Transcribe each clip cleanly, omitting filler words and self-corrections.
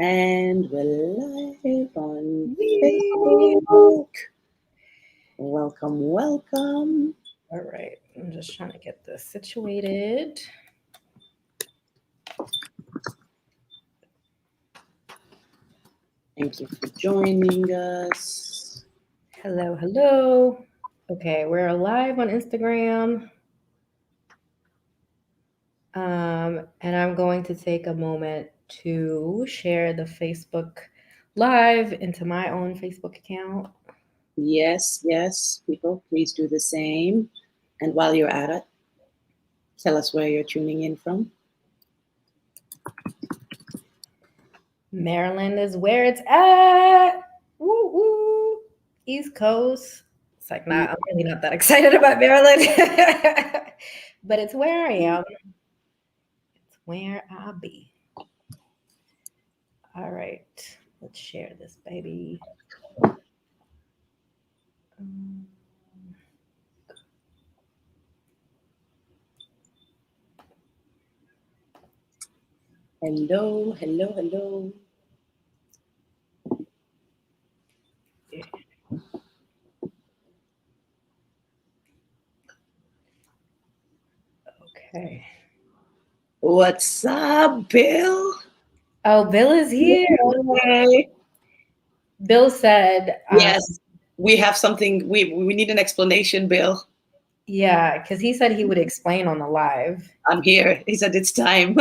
And we're live on Facebook. Welcome. All right, I'm just trying to get this situated. Thank you for joining us. Hello. Okay, we're live on Instagram. And I'm going to take a moment to share the Facebook Live into my own Facebook account. Yes, people, please do the same. And while you're at it, tell us where you're tuning in from. Maryland is where it's at. Woo woo. East Coast. It's like, I'm really not that excited about Maryland. But it's where I am. It's where I'll be. All right. Let's share this, baby. Hello. Okay. What's up, Bill? Oh, Bill is here. Hey. Bill said, yes, we have something. We need an explanation, Bill. Yeah, because he said he would explain on the live. I'm here. He said it's time.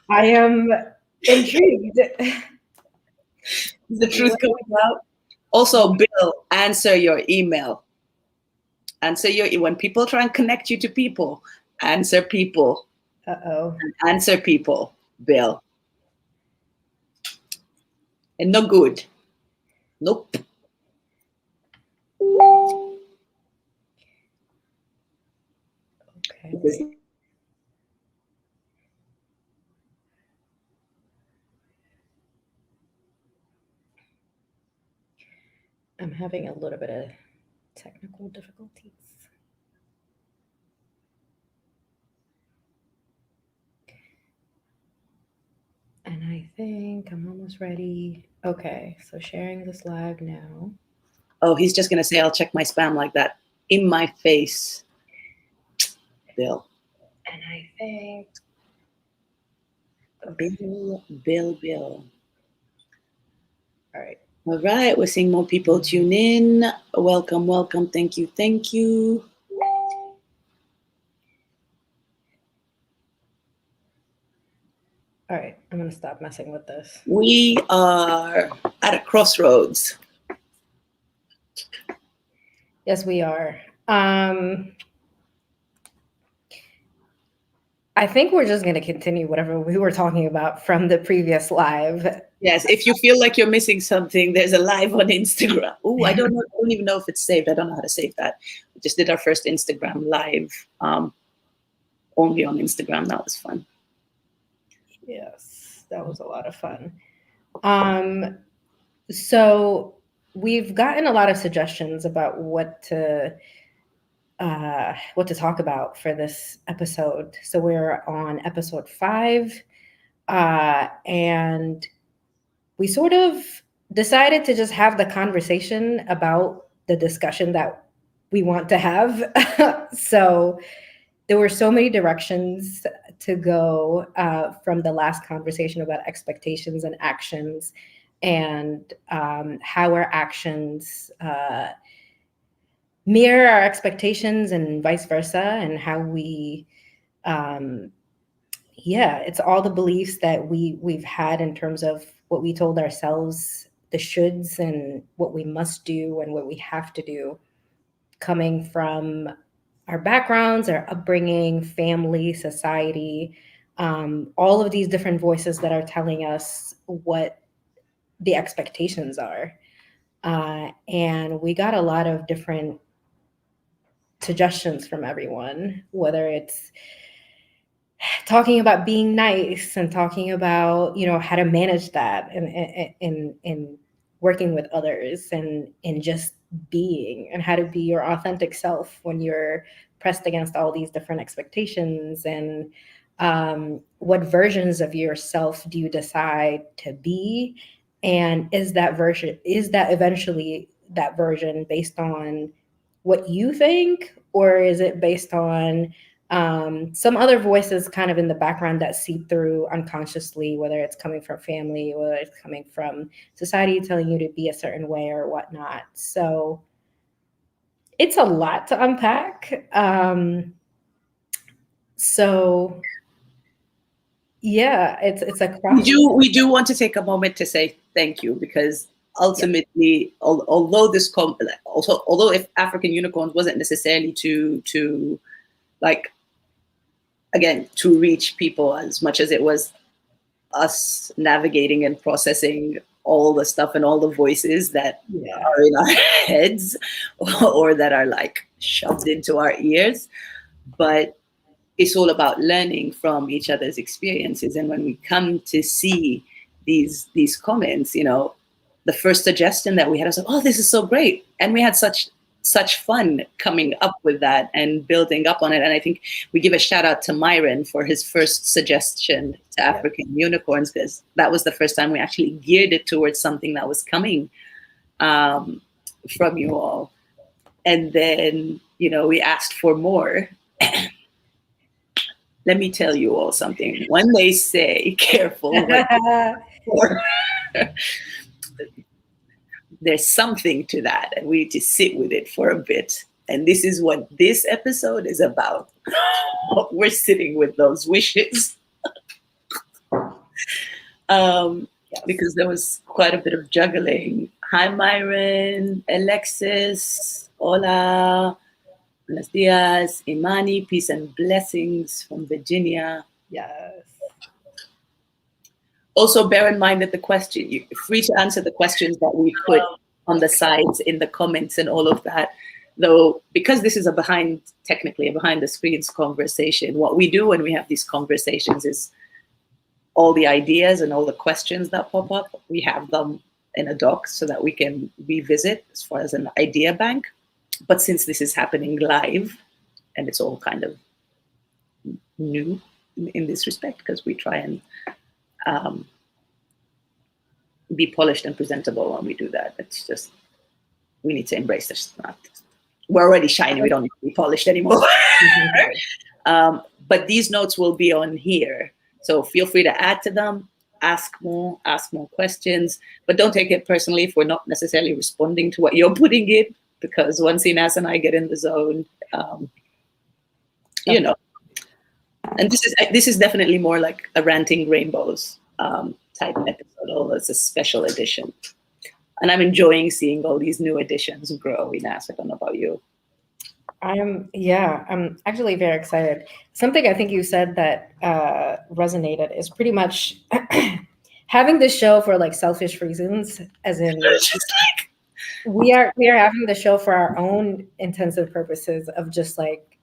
I am intrigued. The truth coming out. Also, Bill, answer your email. When people try and connect you to people, answer people. Answer people, Bill. And no good. Nope. Okay. I'm having a little bit of technical difficulties. And I think I'm almost ready. Okay, so sharing this live now. Oh, he's just going to say, I'll check my spam like that. In my face. Bill. And I think... Bill. All right. All right, we're seeing more people tune in. Welcome. Thank you. All right, I'm going to stop messing with this. We are at a crossroads. Yes, we are. I think we're just going to continue whatever we were talking about from the previous live. Yes, if you feel like you're missing something, there's a live on Instagram. Oh, I don't even know if it's saved. I don't know how to save that. We just did our first Instagram live only on Instagram. That was fun. Yes, that was a lot of fun. So we've gotten a lot of suggestions about what to talk about for this episode. So we're on episode 5, and we sort of decided to just have the conversation about the discussion that we want to have. So there were so many directions to go from the last conversation about expectations and actions, and how our actions mirror our expectations and vice versa, and how we it's all the beliefs that we've had in terms of what we told ourselves, the shoulds and what we must do and what we have to do, coming from our backgrounds, our upbringing, family, society, all of these different voices that are telling us what the expectations are. And we got a lot of different suggestions from everyone, whether it's talking about being nice and talking about, how to manage that and working with others and just being, and how to be your authentic self when you're pressed against all these different expectations, and What versions of yourself do you decide to be? And is that eventually that version based on what you think, or is it based on some other voices kind of in the background that seep through unconsciously, whether it's coming from family, whether it's coming from society telling you to be a certain way or whatnot? So it's a lot to unpack. So yeah, it's a cross. We do want to take a moment to say thank you, because ultimately, although although if African Unicorns wasn't necessarily to like, again, to reach people as much as it was us navigating and processing all the stuff and all the voices that are in our heads or that are like shoved into our ears. But it's all about learning from each other's experiences. And when we come to see these comments, you know, the first suggestion that we had was like, oh, this is so great. And we had such fun coming up with that and building up on it. And I think we give a shout out to Myron for his first suggestion to African Unicorns, because that was the first time we actually geared it towards something that was coming from you all. And then, you know, we asked for more. Let me tell you all something. When they say careful, there's something to that, and we need to sit with it for a bit. And this is what this episode is about. We're sitting with those wishes. Because there was quite a bit of juggling. Hi, Myron, Alexis, hola. Buenos dias, Imani, peace and blessings from Virginia. Yes. Also, bear in mind that you're free to answer the questions that we put on the sides in the comments and all of that. Though, because this is technically a behind the screens conversation, what we do when we have these conversations is all the ideas and all the questions that pop up, we have them in a doc so that we can revisit as far as an idea bank. But since this is happening live, and it's all kind of new in this respect, because we try and be polished and presentable when we do that. It's just, we need to embrace this. We're already shiny, we don't need to be polished anymore. But these notes will be on here. So feel free to add to them, ask more questions, but don't take it personally if we're not necessarily responding to what you're putting in. Because once Inas and I get in the zone, you know, and this is definitely more like a Ranting Rainbows type episode, although it's a special edition. And I'm enjoying seeing all these new editions grow. Inas, I don't know about you. I'm actually very excited. Something I think you said that resonated is pretty much having this show for like selfish reasons, as in just like, we are having the show for our own intensive purposes of just like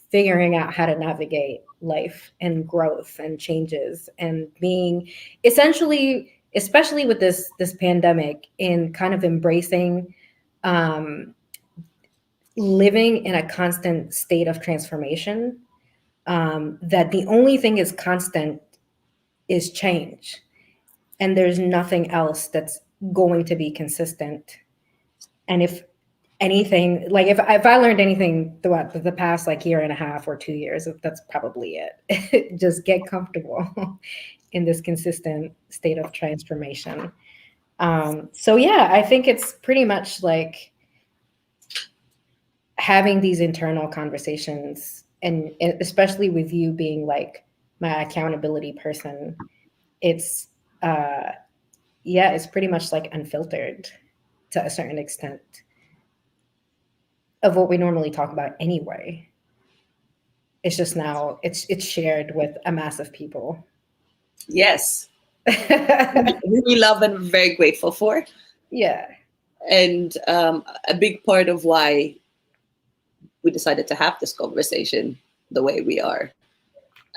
figuring out how to navigate life and growth and changes and being essentially, especially with this pandemic, in kind of embracing living in a constant state of transformation, that the only thing is constant is change, and there's nothing else that's going to be consistent. And if anything, like if I learned anything throughout the past like year and a half or 2 years, that's probably it. Just get comfortable in this consistent state of transformation. So yeah, I think it's pretty much like having these internal conversations, and especially with you being like my accountability person, it's it's pretty much like unfiltered to a certain extent of what we normally talk about anyway. It's just now it's shared with a mass of people. Yes. We love and very grateful for. Yeah. And a big part of why we decided to have this conversation the way we are,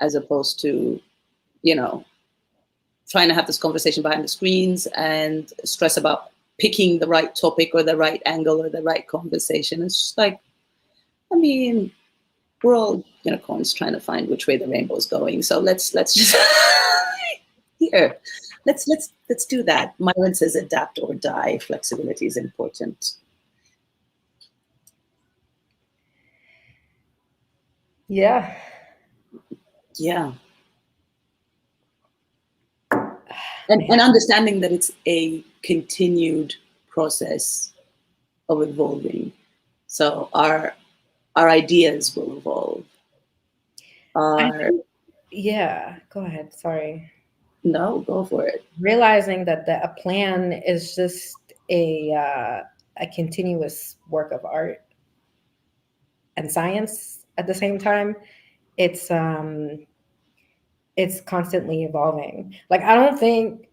as opposed to, you know, trying to have this conversation behind the screens and stress about picking the right topic or the right angle or the right conversation. It's just like, I mean, we're all unicorns trying to find which way the rainbow is going. So let's just here, let's do that. Myron says adapt or die. Flexibility is important. Yeah. Yeah. And understanding that it's a continued process of evolving. So our ideas will evolve. Yeah, go ahead. Sorry. No, go for it. Realizing that a plan is just a continuous work of art and science at the same time. It's constantly evolving. Like, I don't think,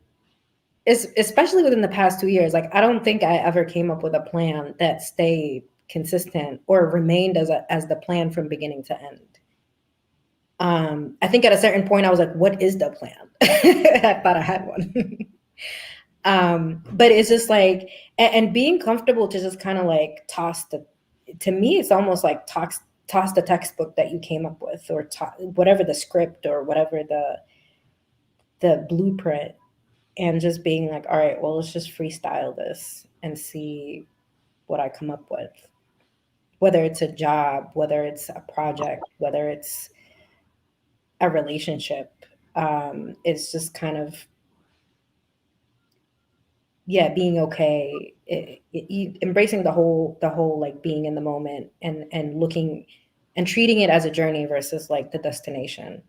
especially within the past 2 years, like, I don't think I ever came up with a plan that stayed consistent or remained as the plan from beginning to end. I think at a certain point I was like, what is the plan? I thought I had one. But it's just like, and being comfortable to just kind of like to me, it's almost like toss the textbook that you came up with, or whatever the script or whatever the blueprint, and just being like, all right, well, let's just freestyle this and see what I come up with. Whether it's a job, whether it's a project, whether it's a relationship, it's just kind of, being okay, embracing the whole like being in the moment, and looking and treating it as a journey versus like the destination.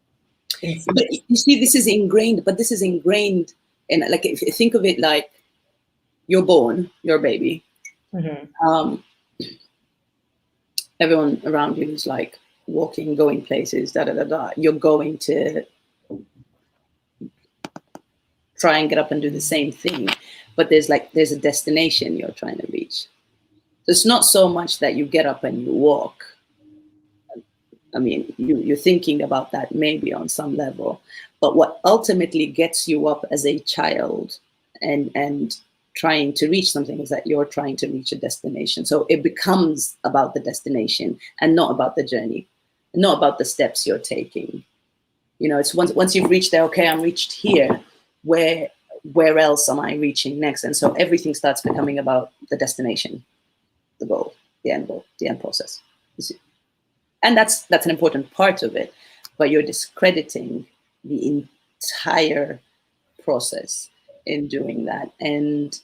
But you see, this is ingrained in, like, if you think of it like you're born, you're a baby. Mm-hmm. Everyone around you is like walking, going places, da da da da. You're going to try and get up and do the same thing, but there's a destination you're trying to reach. So it's not so much that you get up and you walk. I mean, you're thinking about that maybe on some level, but what ultimately gets you up as a child and trying to reach something is that you're trying to reach a destination. So it becomes about the destination and not about the journey, not about the steps you're taking. It's once you've reached there, okay, I'm reached here, where else am I reaching next? And so everything starts becoming about the destination, the goal, the end goal, the end process. And that's an important part of it, but you're discrediting the entire process in doing that. And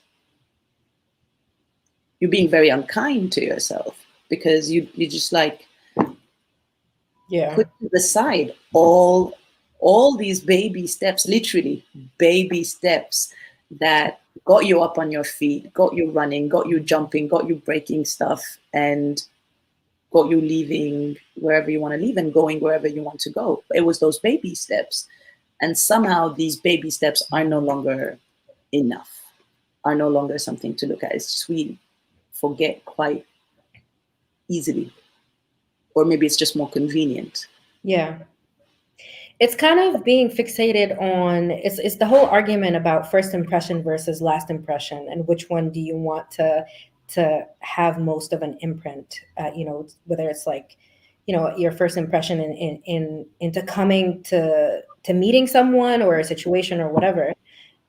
you're being very unkind to yourself, because you just like put to the side all these baby steps, literally baby steps, that got you up on your feet, got you running, got you jumping, got you breaking stuff, and got you leaving wherever you want to leave and going wherever you want to go. It was those baby steps. And somehow these baby steps are no longer enough, are no longer something to look at. It's just we forget quite easily. Or maybe it's just more convenient. Yeah. It's kind of being fixated on, it's the whole argument about first impression versus last impression, and which one do you want to have most of an imprint, whether it's like, your first impression into coming to meeting someone or a situation or whatever,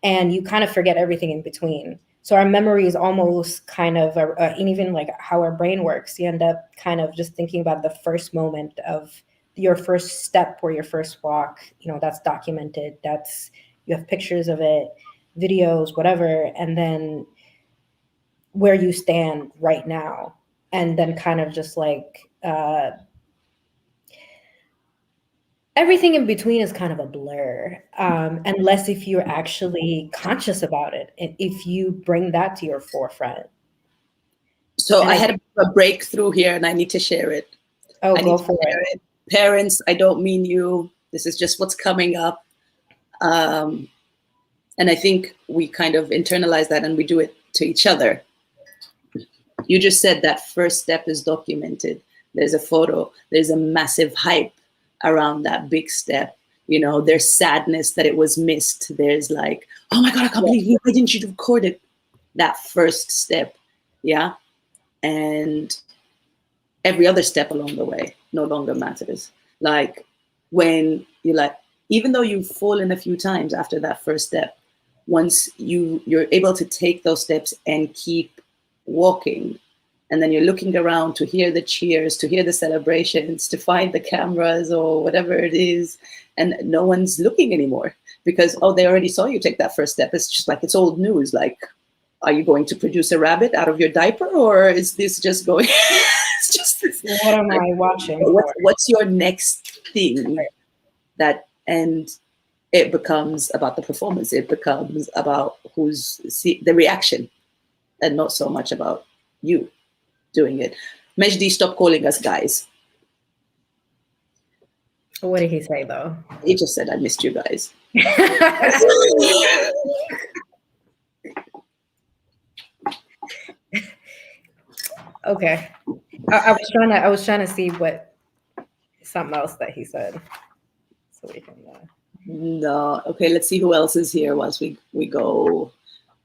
and you kind of forget everything in between. So our memory is almost kind of, and even like how our brain works, you end up kind of just thinking about the first moment of your first step or your first walk. That's documented, you have pictures of it, videos, whatever, and then where you stand right now, and then kind of just like everything in between is kind of a blur, unless if you're actually conscious about it and if you bring that to your forefront. So I had a breakthrough here, and I need to share it. Oh, go for it. Parents, I don't mean you. This is just what's coming up. And I think we kind of internalize that and we do it to each other. You just said that first step is documented. There's a photo. There's a massive hype around that big step. There's sadness that it was missed. There's like, oh my God, I can't believe you. Why didn't you record it? That first step. Yeah. And every other step along the way. no longer matters. Like when you're like, even though you've fallen a few times after that first step, once you're able to take those steps and keep walking, and then you're looking around to hear the cheers, to hear the celebrations, to find the cameras or whatever it is, and no one's looking anymore because, oh, they already saw you take that first step. It's just like, it's old news. Like, are you going to produce a rabbit out of your diaper, or is this just going? It's just, what am I watching? What's your next thing? That, and it becomes about the performance. It becomes about the reaction, and not so much about you doing it. Mejdi, stop calling us guys. What did he say though? He just said, I missed you guys. Okay. I was trying to see what something else that he said, so we can. No. Okay. Let's see who else is here once we go.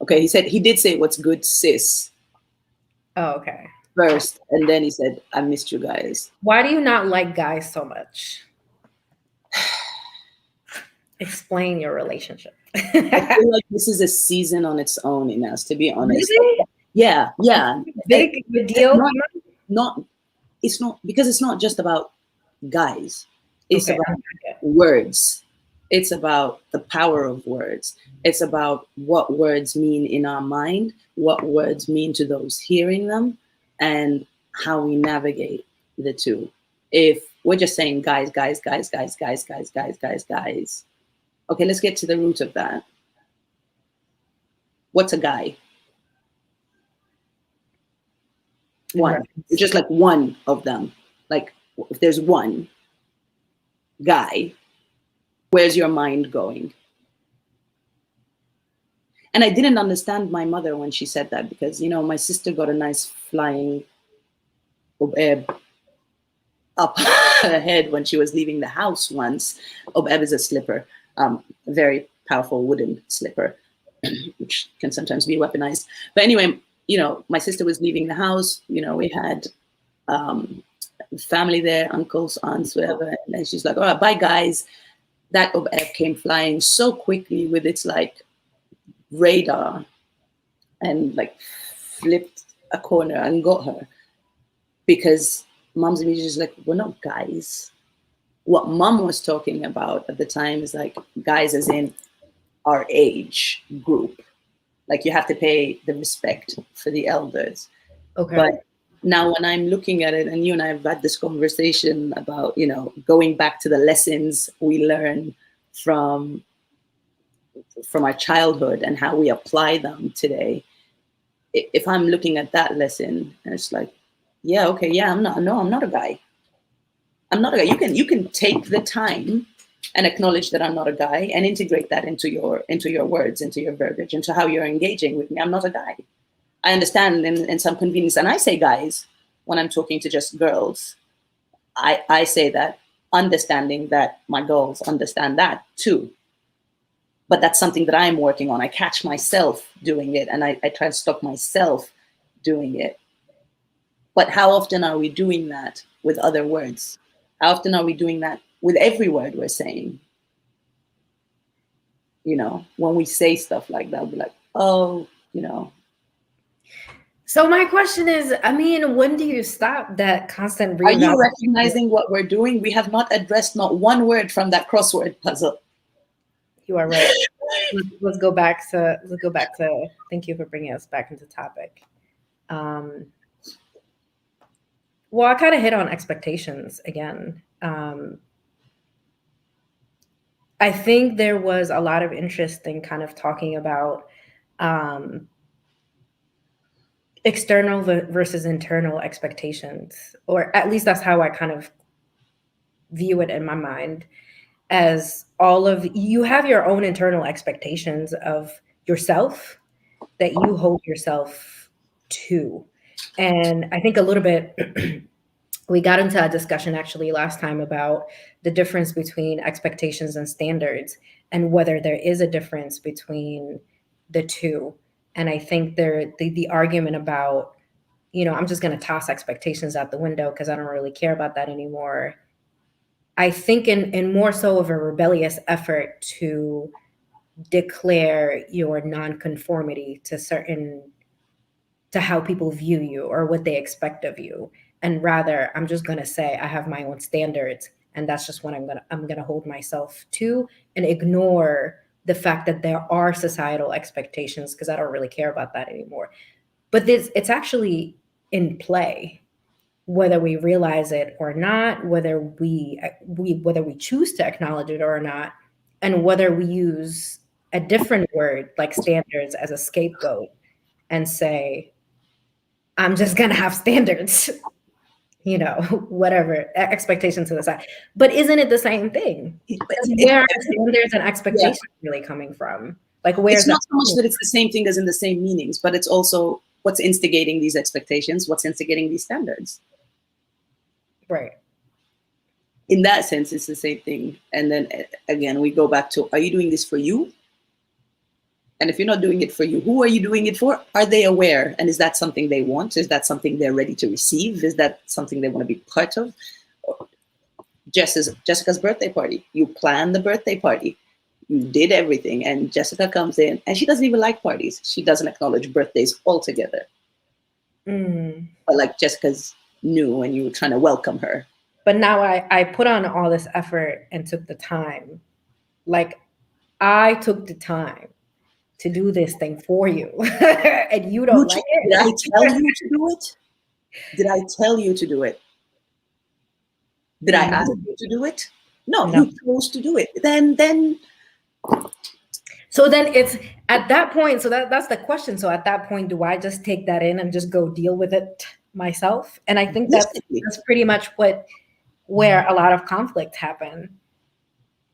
Okay. He did say, what's good, sis? Oh, okay. First, and then he said, I missed you guys. Why do you not like guys so much? Explain your relationship. I feel like this is a season on its own, Inas, to be honest. Really? Yeah. Big deal. It's not because it's not just about guys. It's Okay. about words. It's about the power of words. It's about what words mean in our mind, what words mean to those hearing them, and how we navigate the two. If we're just saying guys, okay, let's get to the root of that. What's a guy? One. It's just like one of them. Like if there's one guy, where's your mind going? And I didn't understand my mother when she said that, because, you know, my sister got a nice flying up her head when she was leaving the house once. Obeb is a slipper, a very powerful wooden slipper, which can sometimes be weaponized. But anyway, you know, my sister was leaving the house. You know, we had family there, uncles, aunts, whatever. And then she's like, all right, bye, guys. That Obeb came flying so quickly with its like radar and like flipped a corner and got her, because mom's immediately just like, we're not guys. What mom was talking about at the time is like guys as in our age group. Like you have to pay the respect for the elders. Okay. But now when I'm looking at it, and you and I have had this conversation about, you know, going back to the lessons we learn from our childhood and how we apply them today. If I'm looking at that lesson and it's like, yeah, okay, yeah, I'm not a guy. I'm not a guy. You can take the time and acknowledge that I'm not a guy and integrate that into your words, into your verbiage, into how you're engaging with me. I'm not a guy. I understand in some convenience, and I say guys when I'm talking to just girls. I say that, understanding that my girls understand that too. But that's something that I'm working on. I catch myself doing it, and I try to stop myself doing it. But how often are we doing that with other words? How often are we doing that with every word we're saying? You know, when we say stuff like that, we'll be like, oh, you know. So my question is, I mean, when do you stop that constant reevaluation? Are you recognizing what we're doing? We have not addressed not one word from that crossword puzzle. You are right. Let's go back to. Thank you for bringing us back into topic. Well, I kind of hit on expectations again. I think there was a lot of interest in kind of talking about external versus internal expectations, or at least that's how I kind of view it in my mind. As all of you have your own internal expectations of yourself that you hold yourself to. And I think a little bit, we got into a discussion actually last time about the difference between expectations and standards, and whether there is a difference between the two. And I think the argument about, I'm just going to toss expectations out the window because I don't really care about that anymore. I think in more so of a rebellious effort to declare your nonconformity to how people view you or what they expect of you. And rather, I'm just going to say I have my own standards, and that's just what I'm going to hold myself to, and ignore the fact that there are societal expectations, because I don't really care about that anymore. But it's actually in play, whether we realize it or not, whether we choose to acknowledge it or not, and whether we use a different word like standards as a scapegoat and say, I'm just going to have standards, whatever, expectations to the side. But isn't it the same thing? Where are standards and expectations really coming from? Like, where's it's not so much that it's the same thing as in the same meanings, but it's also what's instigating these expectations, what's instigating these standards. Right. In that sense, it's the same thing. And then again, we go back to, are you doing this for you? And if you're not doing it for you, who are you doing it for? Are they aware? And is that something they want? Is that something they're ready to receive? Is that something they want to be part of? Jessica's birthday party. You planned the birthday party. You did everything. And Jessica comes in and she doesn't even like parties. She doesn't acknowledge birthdays altogether. But like Jessica's new and you were trying to welcome her. But now I put on all this effort and took the time. Like, I took the time to do this thing for you, and you don't like it. Did I tell you to do it? Did I tell you to do it? Did I ask you to do it? No, you chose to do it. Then. So then it's at that point. So that's the question. So at that point, do I just take that in and just go deal with it myself? And I think that's pretty much where a lot of conflict happen.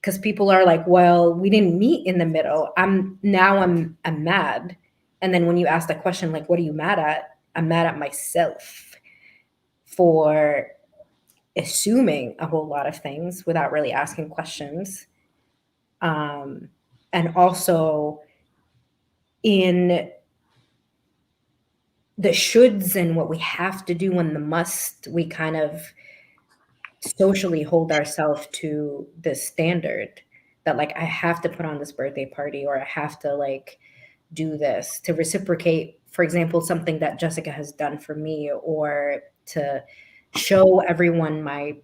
Because people are like, well, we didn't meet in the middle. I'm mad. And then when you ask the question, like, what are you mad at? I'm mad at myself for assuming a whole lot of things without really asking questions. And also in the shoulds and what we have to do and the must, we kind of socially hold ourselves to this standard that, like, I have to put on this birthday party, or I have to like do this to reciprocate, for example, something that Jessica has done for me, or to show everyone my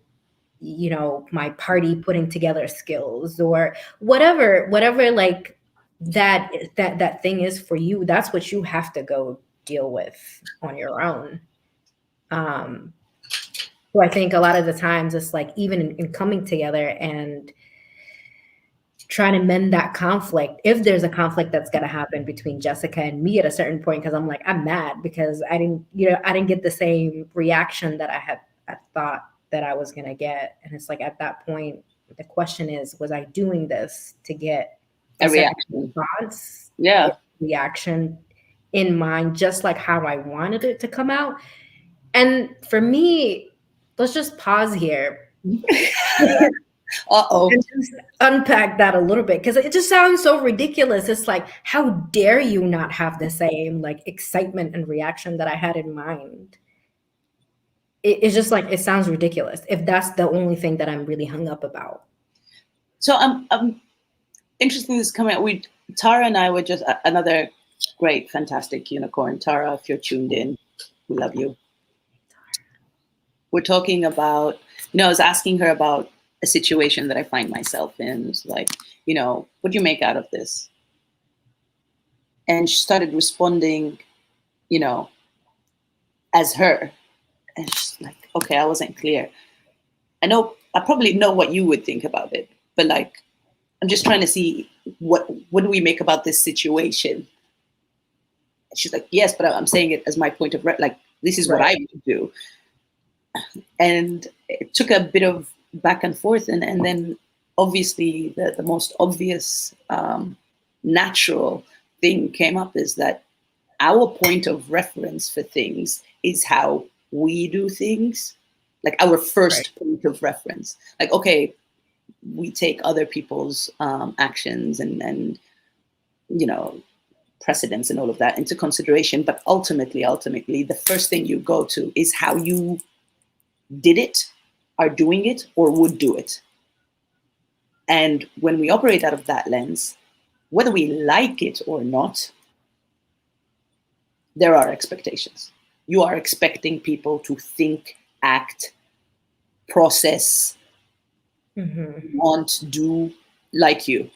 party putting together skills, or whatever like that thing is for you. That's what you have to go deal with on your own. So I think a lot of the times it's like, even in coming together and trying to mend that conflict, if there's a conflict that's going to happen between Jessica and me at a certain point, because I'm like, I'm mad because I didn't get the same reaction that I thought that I was going to get. And it's like, at that point, the question is, was I doing this to get a reaction response? Yeah. Reaction in mind, just like how I wanted it to come out. And for me, let's just pause here. And just unpack that a little bit, because it just sounds so ridiculous. It's like, how dare you not have the same like excitement and reaction that I had in mind? It's just like, it sounds ridiculous if that's the only thing that I'm really hung up about. So I'm interested in this coming out. Tara and I were just another great, fantastic unicorn. Tara, if you're tuned in, we love you. We're talking about, I was asking her about a situation that I find myself in. It's like, what do you make out of this? And she started responding, as her. And she's like, okay, I wasn't clear. I probably know what you would think about it, but like, I'm just trying to see what do we make about this situation? And she's like, yes, but I'm saying it as my point of like, this is what I would do. And it took a bit of back and forth, and then obviously the most obvious natural thing came up is that our point of reference for things is how we do things, like our first point of reference. Like, okay, we take other people's actions and precedence and all of that into consideration. But ultimately, the first thing you go to is how you did it, are doing it, or would do it. And when we operate out of that lens, whether we like it or not, there are expectations. You are expecting people to think, act, process, want, do like you.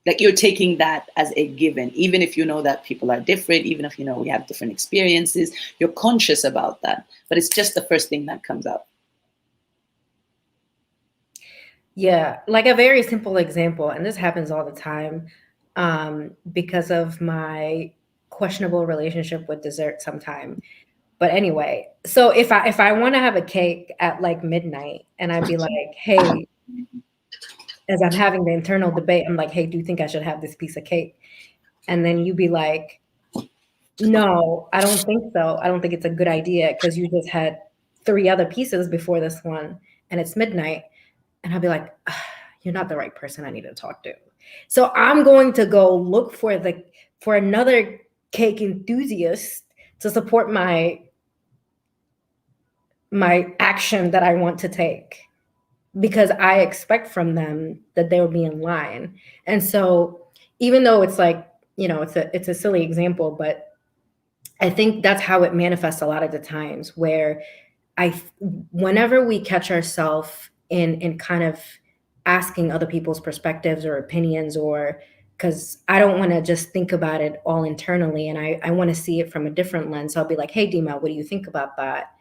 Like you're taking that as a given, even if you know that people are different, even if you know we have different experiences, you're conscious about that. But it's just the first thing that comes up. Yeah, like a very simple example, and this happens all the time because of my questionable relationship with dessert sometime. But anyway, so if I want to have a cake at like midnight and I'd be like, hey, as I'm having the internal debate, I'm like, hey, do you think I should have this piece of cake? And then you'd be like, no, I don't think so. I don't think it's a good idea because you just had 3 other pieces before this one and it's midnight. And I'll be like, you're not the right person I need to talk to. So I'm going to go look for another cake enthusiast to support my action that I want to take, because I expect from them that they will be in line. And so even though it's like, it's a silly example, but I think that's how it manifests a lot of the times, where whenever we catch ourselves in kind of asking other people's perspectives or opinions, or because I don't want to just think about it all internally and I want to see it from a different lens. So I'll be like, hey, Dimah, what do you think about that?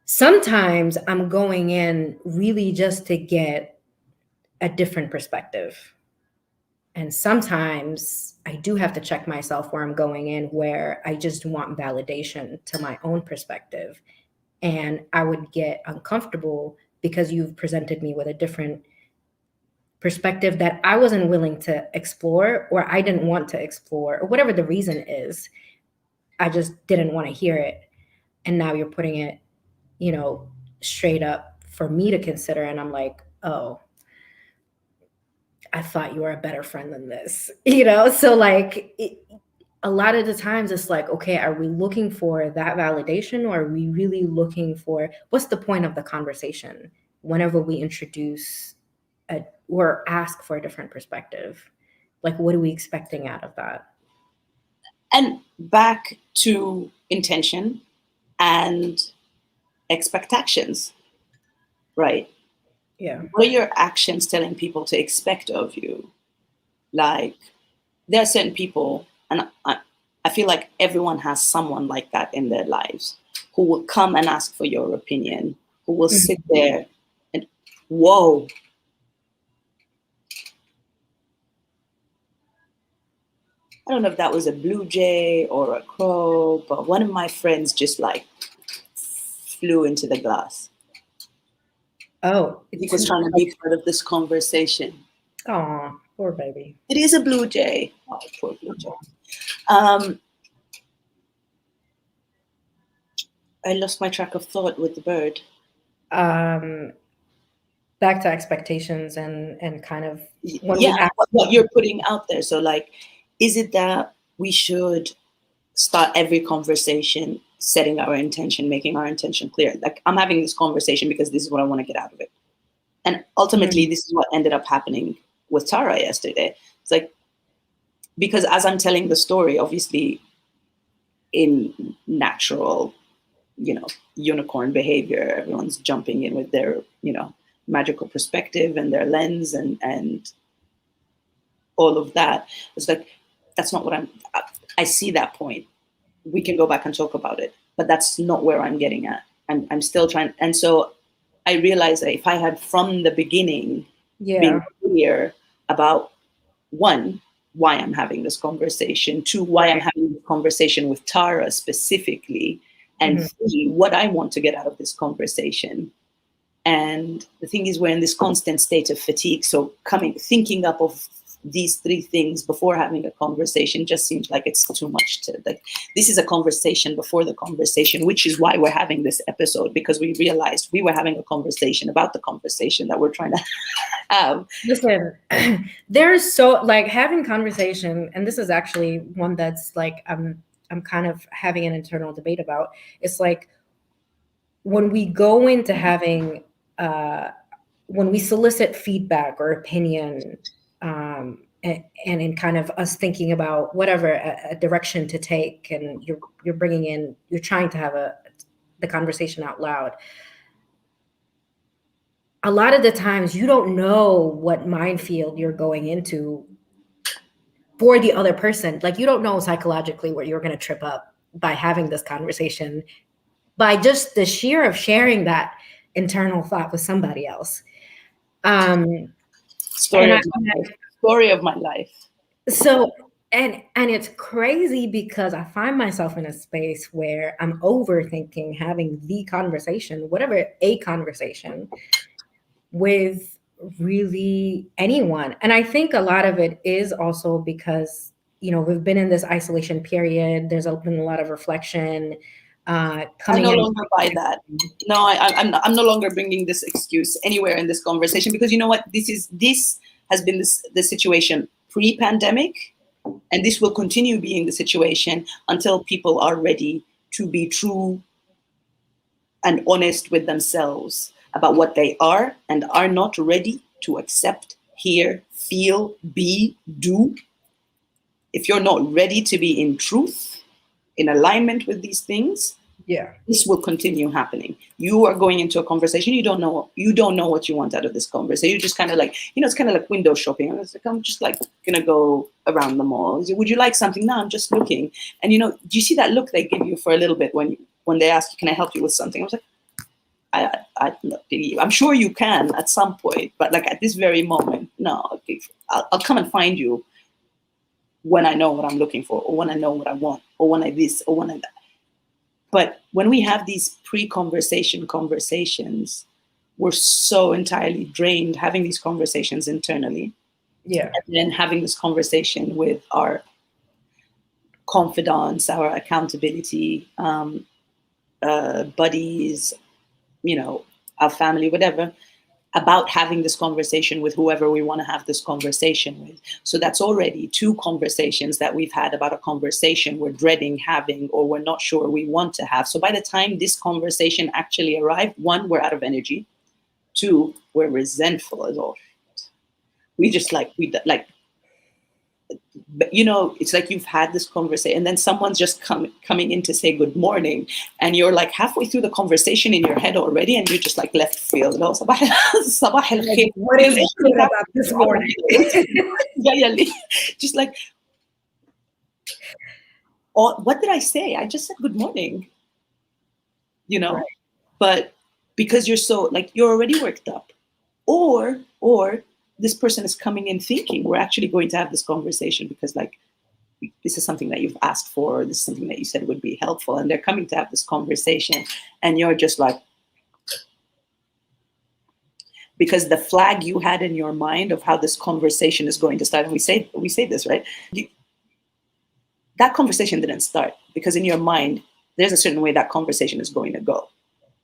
Sometimes I'm going in really just to get a different perspective. And sometimes I do have to check myself where I'm going in, where I just want validation to my own perspective. And I would get uncomfortable because you've presented me with a different perspective that I wasn't willing to explore, or I didn't want to explore, or whatever the reason is. I just didn't want to hear it. And now you're putting it, straight up for me to consider. And I'm like, oh, I thought you were a better friend than this, So like a lot of the times it's like, okay, are we looking for that validation, or are we really looking for what's the point of the conversation whenever we introduce or ask for a different perspective? Like, what are we expecting out of that? And back to intention and expectations, right? Yeah. What are your actions telling people to expect of you? Like, there are certain people, and I feel like everyone has someone like that in their lives, who will come and ask for your opinion, who will sit there and, whoa. I don't know if that was a blue jay or a crow, but one of my friends just like flew into the glass. Oh, He was trying to be part of this conversation. Oh, poor baby. It is a blue jay. Oh, poor blue jay. I lost my track of thought with the bird. Back to expectations and kind of what you're putting out there. So like, is it that we should start every conversation setting our intention, making our intention clear? Like, I'm having this conversation because this is what I want to get out of it. And ultimately, this is what ended up happening with Tara yesterday. It's like, because as I'm telling the story, obviously in natural, unicorn behavior, everyone's jumping in with their, magical perspective and their lens and all of that. It's like, that's not what I see that point. We can go back and talk about it, but that's not where I'm getting at. I'm still trying. And so I realized that if I had from the beginning been clear about, one, why I'm having this conversation, two, why I'm having this conversation with Tara specifically, and three, what I want to get out of this conversation. And the thing is, we're in this constant state of fatigue. So thinking up of these three things before having a conversation just seems like it's too much to, like, this is a conversation before the conversation, which is why we're having this episode, because we realized we were having a conversation about the conversation that we're trying to have. Listen, there's so, like, having conversation, and this is actually one that's like, I'm kind of having an internal debate about. It's like, when we go into having, when we solicit feedback or opinion, and in kind of us thinking about whatever a direction to take, and you're bringing in, you're trying to have the conversation out loud. A lot of the times you don't know what minefield you're going into for the other person. Like, you don't know psychologically where you're going to trip up by having this conversation, by just the sheer of sharing that internal thought with somebody else. Story of my life. So, and it's crazy because I find myself in a space where I'm overthinking having the conversation, whatever, a conversation with really anyone. And I think a lot of it is also because, you know, we've been in this isolation period. There's been a lot of reflection. I'm no longer by that. No, I'm no longer bringing this excuse anywhere in this conversation, because you know what? This has been the situation pre-pandemic, and this will continue being the situation until people are ready to be true and honest with themselves about what they are and are not ready to accept, hear, feel, be, do. If you're not ready to be in truth, in alignment with these things, yeah, this will continue happening. You are going into a conversation, you don't know what you want out of this conversation. You're just kind of like, you know, it's kind of like window shopping. It's like, I'm just like gonna go around the mall. Would you like something? No, I'm just looking. And you know, do you see that look they give you for a little bit when they ask you, can I help you with something? I was like, I'm sure you can at some point, but like at this very moment, no. I'll come and find you when I know what I'm looking for, or when I know what I want, or when I this, or when I that. But when we have these conversations, we're so entirely drained having these conversations internally. Yeah. And then having this conversation with our confidants, our accountability buddies, you know, our family, whatever, about having this conversation with whoever we want to have this conversation with. So that's already two conversations that we've had about a conversation we're dreading having, or we're not sure we want to have. So by the time this conversation actually arrived, one, we're out of energy. Two, we're resentful as all. We just like, but you know, it's like you've had this conversation and then someone's just coming in to say good morning, and you're like halfway through the conversation in your head already, and you're just like left field. You know, what is it about this morning? Just like, oh, what did I say? I just said good morning. You know, right. But because you're so like, you're already worked up, or this person is coming in thinking we're actually going to have this conversation because like this is something that you've asked for, or this is something that you said would be helpful, and they're coming to have this conversation, and you're just like, because the flag you had in your mind of how this conversation is going to start, and we say this, right? That conversation didn't start because in your mind there's a certain way that conversation is going to go.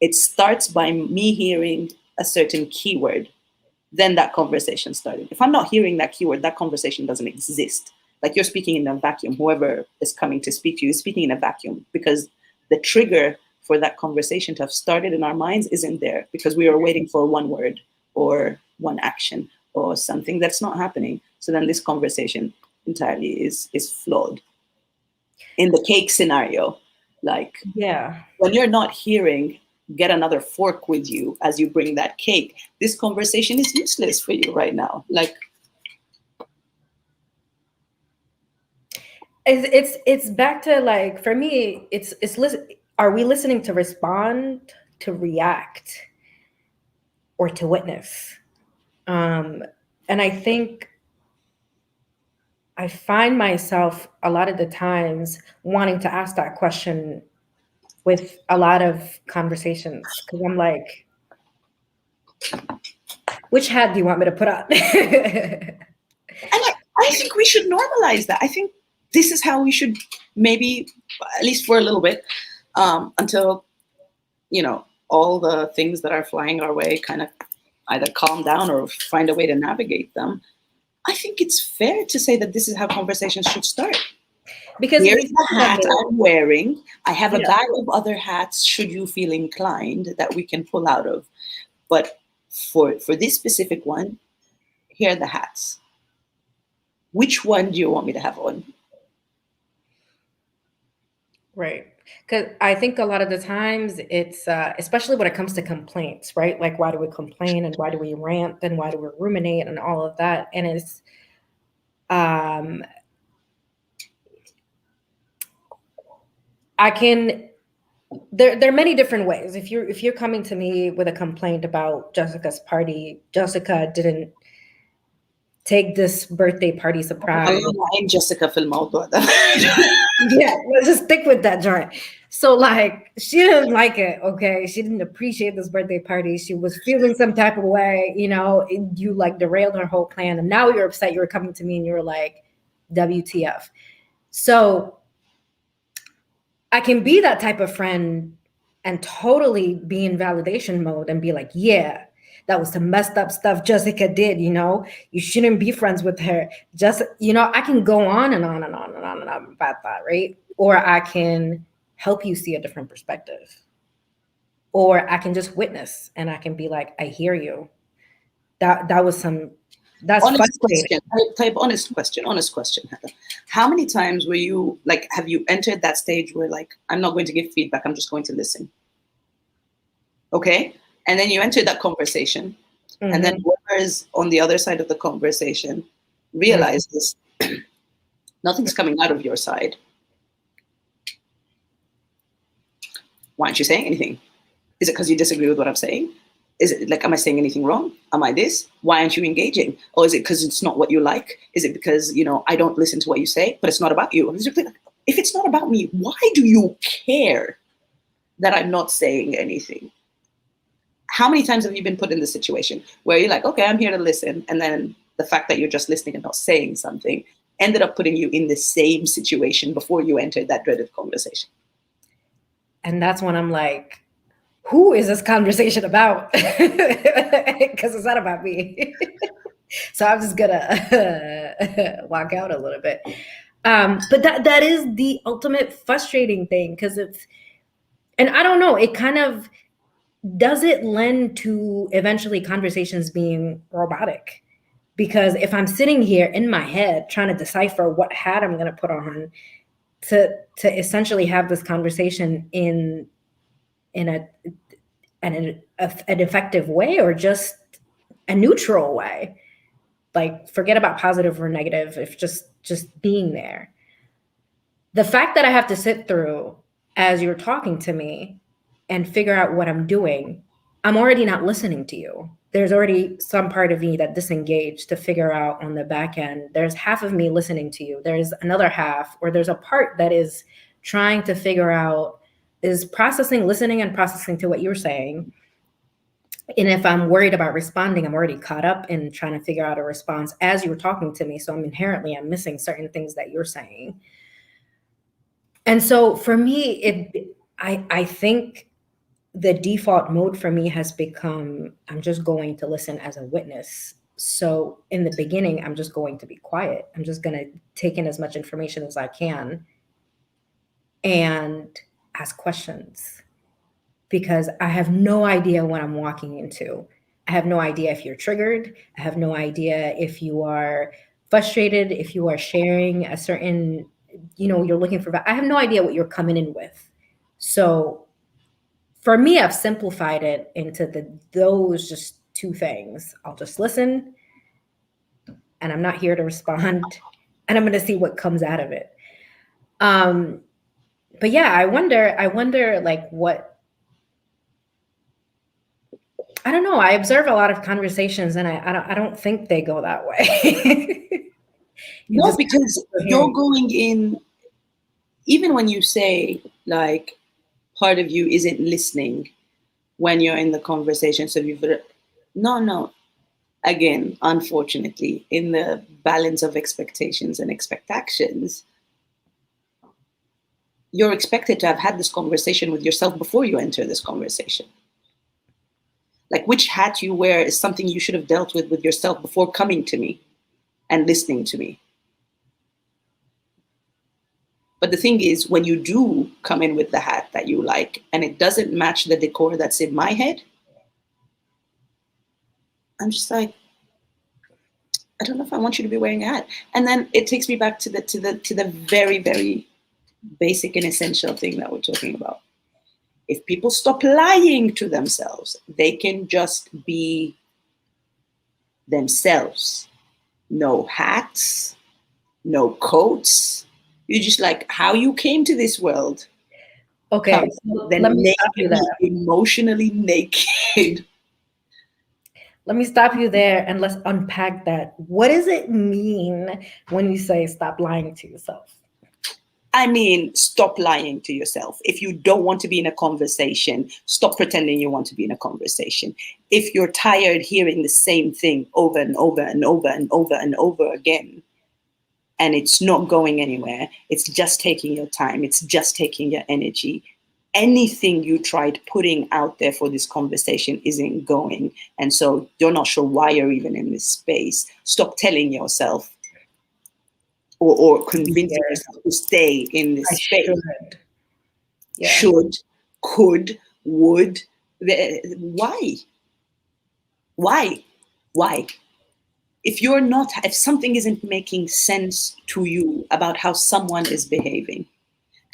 It starts by me hearing a certain keyword. Then that conversation started. If I'm not hearing that keyword, that conversation doesn't exist. Like, you're speaking in a vacuum. Whoever is coming to speak to you is speaking in a vacuum, because the trigger for that conversation to have started in our minds isn't there, because we are waiting for one word or one action or something that's not happening. So then this conversation entirely is flawed. In the cake scenario, like, yeah, when you're not hearing, get another fork with you as you bring that cake, this conversation is useless for you right now. Like, it's back to, like, for me, it's are we listening to respond, to react, or to witness? And I think I find myself a lot of the times wanting to ask that question with a lot of conversations, because I'm like, which hat do you want me to put on? I think we should normalize that. I think this is how we should, maybe, at least for a little bit, until, all the things that are flying our way kind of either calm down or find a way to navigate them. I think it's fair to say that this is how conversations should start. Because here's the hat I'm wearing. I have a bag of other hats, should you feel inclined, that we can pull out of. But for this specific one, here are the hats. Which one do you want me to have on? Right. Because I think a lot of the times it's, especially when it comes to complaints, right? Like, why do we complain and why do we rant and why do we ruminate and all of that? And it's, there are many different ways. If you're coming to me with a complaint about Jessica's party, Jessica didn't take this birthday party surprise. Jessica Yeah, let's just stick with that joint. So, like, she didn't like it, okay? She didn't appreciate this birthday party. She was feeling some type of way, you like derailed her whole plan. And now you're upset. You're coming to me and you're like, WTF. So I can be that type of friend and totally be in validation mode and be like, yeah, that was some messed up stuff Jessica did, you shouldn't be friends with her. Just, I can go on and on and on and on and on about that, right? Or I can help you see a different perspective. Or I can just witness and I can be like, I hear you. That's honest question. Honest question, Heather. How many times were you, like, have you entered that stage where, like, I'm not going to give feedback, I'm just going to listen? Okay? And then you enter that conversation, and then whoever is on the other side of the conversation realizes nothing's coming out of your side. Why aren't you saying anything? Is it because you disagree with what I'm saying? Is it like, am I saying anything wrong? Am I this? Why aren't you engaging? Or is it because it's not what you like? Is it because, I don't listen to what you say, but it's not about you? If it's not about me, why do you care that I'm not saying anything? How many times have you been put in this situation where you're like, okay, I'm here to listen. And then the fact that you're just listening and not saying something ended up putting you in the same situation before you entered that dreaded conversation? And that's when I'm like, who is this conversation about? Because it's not about me. So I'm just gonna walk out a little bit. But that is the ultimate frustrating thing, because and I don't know, it kind of, does it lend to eventually conversations being robotic? Because if I'm sitting here in my head trying to decipher what hat I'm going to put on to essentially have this conversation in an effective way, or just a neutral way, like, forget about positive or negative, if just being there. The fact that I have to sit through as you're talking to me and figure out what I'm doing, I'm already not listening to you. There's already some part of me that disengaged to figure out on the back end. There's half of me listening to you. There's another half, or there's a part that is trying to figure out, is processing, listening and processing to what you're saying. And if I'm worried about responding, I'm already caught up in trying to figure out a response as you're talking to me. So I'm missing certain things that you're saying. And so for me, I think the default mode for me has become, I'm just going to listen as a witness. So in the beginning, I'm just going to be quiet. I'm just going to take in as much information as I can and ask questions, because I have no idea what I'm walking into. I have no idea if you're triggered. I have no idea if you are frustrated, if you are sharing a certain, you're looking for, I have no idea what you're coming in with. So for me, I've simplified it into those just two things. I'll just listen, and I'm not here to respond, and I'm going to see what comes out of it. But yeah, I wonder like what, I don't know. I observe a lot of conversations, and I don't think they go that way. No, because you're going in, even when you say, like, part of you isn't listening when you're in the conversation. So no. again, unfortunately, in the balance of expectations and expectations, you're expected to have had this conversation with yourself before you enter this conversation. Like, which hat you wear is something you should have dealt with yourself before coming to me and listening to me. But the thing is, when you do come in with the hat that you like and it doesn't match the decor that's in my head, I'm just like, I don't know if I want you to be wearing a hat. And then it takes me back to the very, very basic and essential thing that we're talking about. If people stop lying to themselves, they can just be themselves. No hats, no coats. You just like how you came to this world. Okay, so then let me stop you there. Emotionally naked. Let me stop you there and let's unpack that. What does it mean when you say stop lying to yourself? I mean, stop lying to yourself. If you don't want to be in a conversation, stop pretending you want to be in a conversation. If you're tired hearing the same thing over and over and over and over and over again, and it's not going anywhere, it's just taking your time, it's just taking your energy. Anything you tried putting out there for this conversation isn't going. And so you're not sure why you're even in this space. Stop telling yourself or convincing yourself to stay in this space. Should. Yeah. Should, could, would. Why? If something isn't making sense to you about how someone is behaving,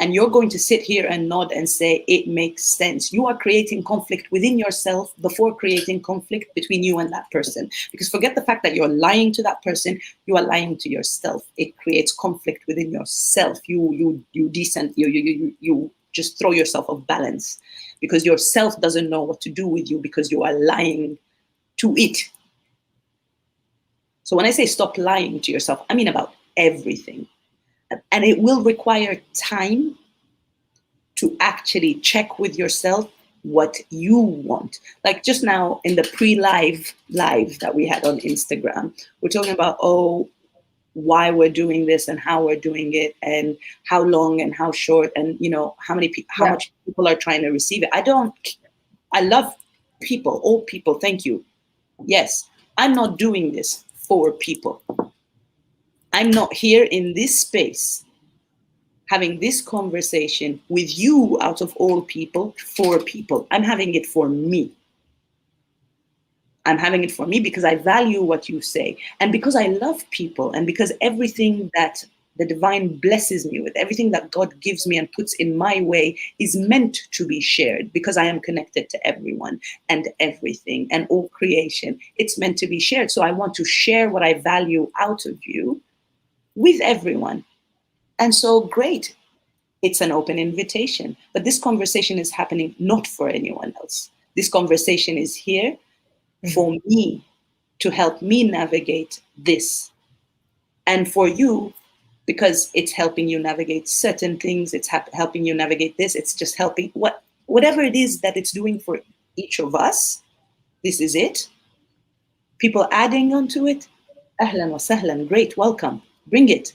and you're going to sit here and nod and say it makes sense, you are creating conflict within yourself before creating conflict between you and that person. Because forget the fact that you're lying to that person, you are lying to yourself. It creates conflict within yourself. You just throw yourself off balance because yourself doesn't know what to do with you because you are lying to it. So when I say stop lying to yourself, I mean about everything. And it will require time to actually check with yourself what you want. Like just now in the pre-live that we had on Instagram, we're talking about, why we're doing this and how we're doing it and how long and how short and, how much people are trying to receive it. I love people, all people, thank you. Yes, I'm not doing this for people. I'm not here in this space having this conversation with you out of all people for people. I'm having it for me. I'm having it for me because I value what you say and because I love people and because everything that the divine blesses me with, everything that God gives me and puts in my way is meant to be shared because I am connected to everyone and everything and all creation. It's meant to be shared. So I want to share what I value out of you with everyone. And so great. It's an open invitation. But this conversation is happening not for anyone else. This conversation is here for me to help me navigate this. And for you, because it's helping you navigate certain things, it's helping you navigate this, it's just helping whatever it is that it's doing for each of us, this is it. People adding onto it, ahlan wa sahlan, great, welcome, bring it.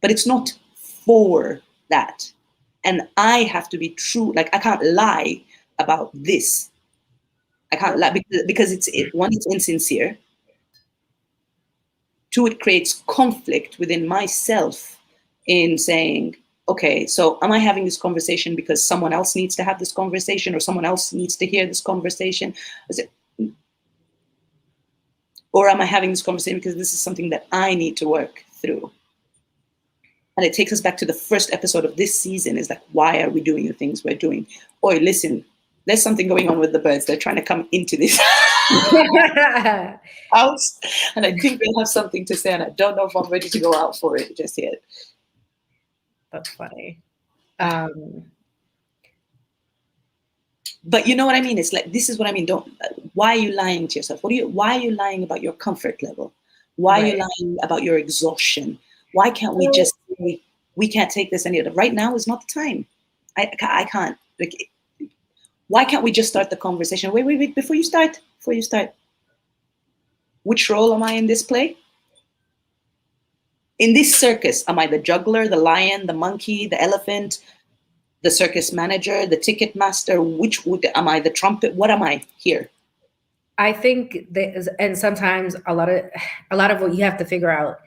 But it's not for that. And I have to be true, like I can't lie about this. I can't lie because it's insincere. Two, it creates conflict within myself in saying, okay, so am I having this conversation because someone else needs to have this conversation or someone else needs to hear this conversation? Or am I having this conversation because this is something that I need to work through? And it takes us back to the first episode of this season is like, why are we doing the things we're doing? Oi, listen, there's something going on with the birds. They're trying to come into this house. And I think they'll have something to say. And I don't know if I'm ready to go out for it just yet. That's funny. But you know what I mean? It's like, this is what I mean. Why are you lying to yourself? Why are you lying about your comfort level? Why are you lying about your exhaustion? Why can't we just say, we can't take this any other? Right now is not the time. I can't. Like, why can't we just start the conversation? Wait, before you start. Which role am I in this play? In this circus, am I the juggler, the lion, the monkey, the elephant, the circus manager, the ticket master? Am I the trumpet? What am I here? I think that, and sometimes a lot of what you have to figure out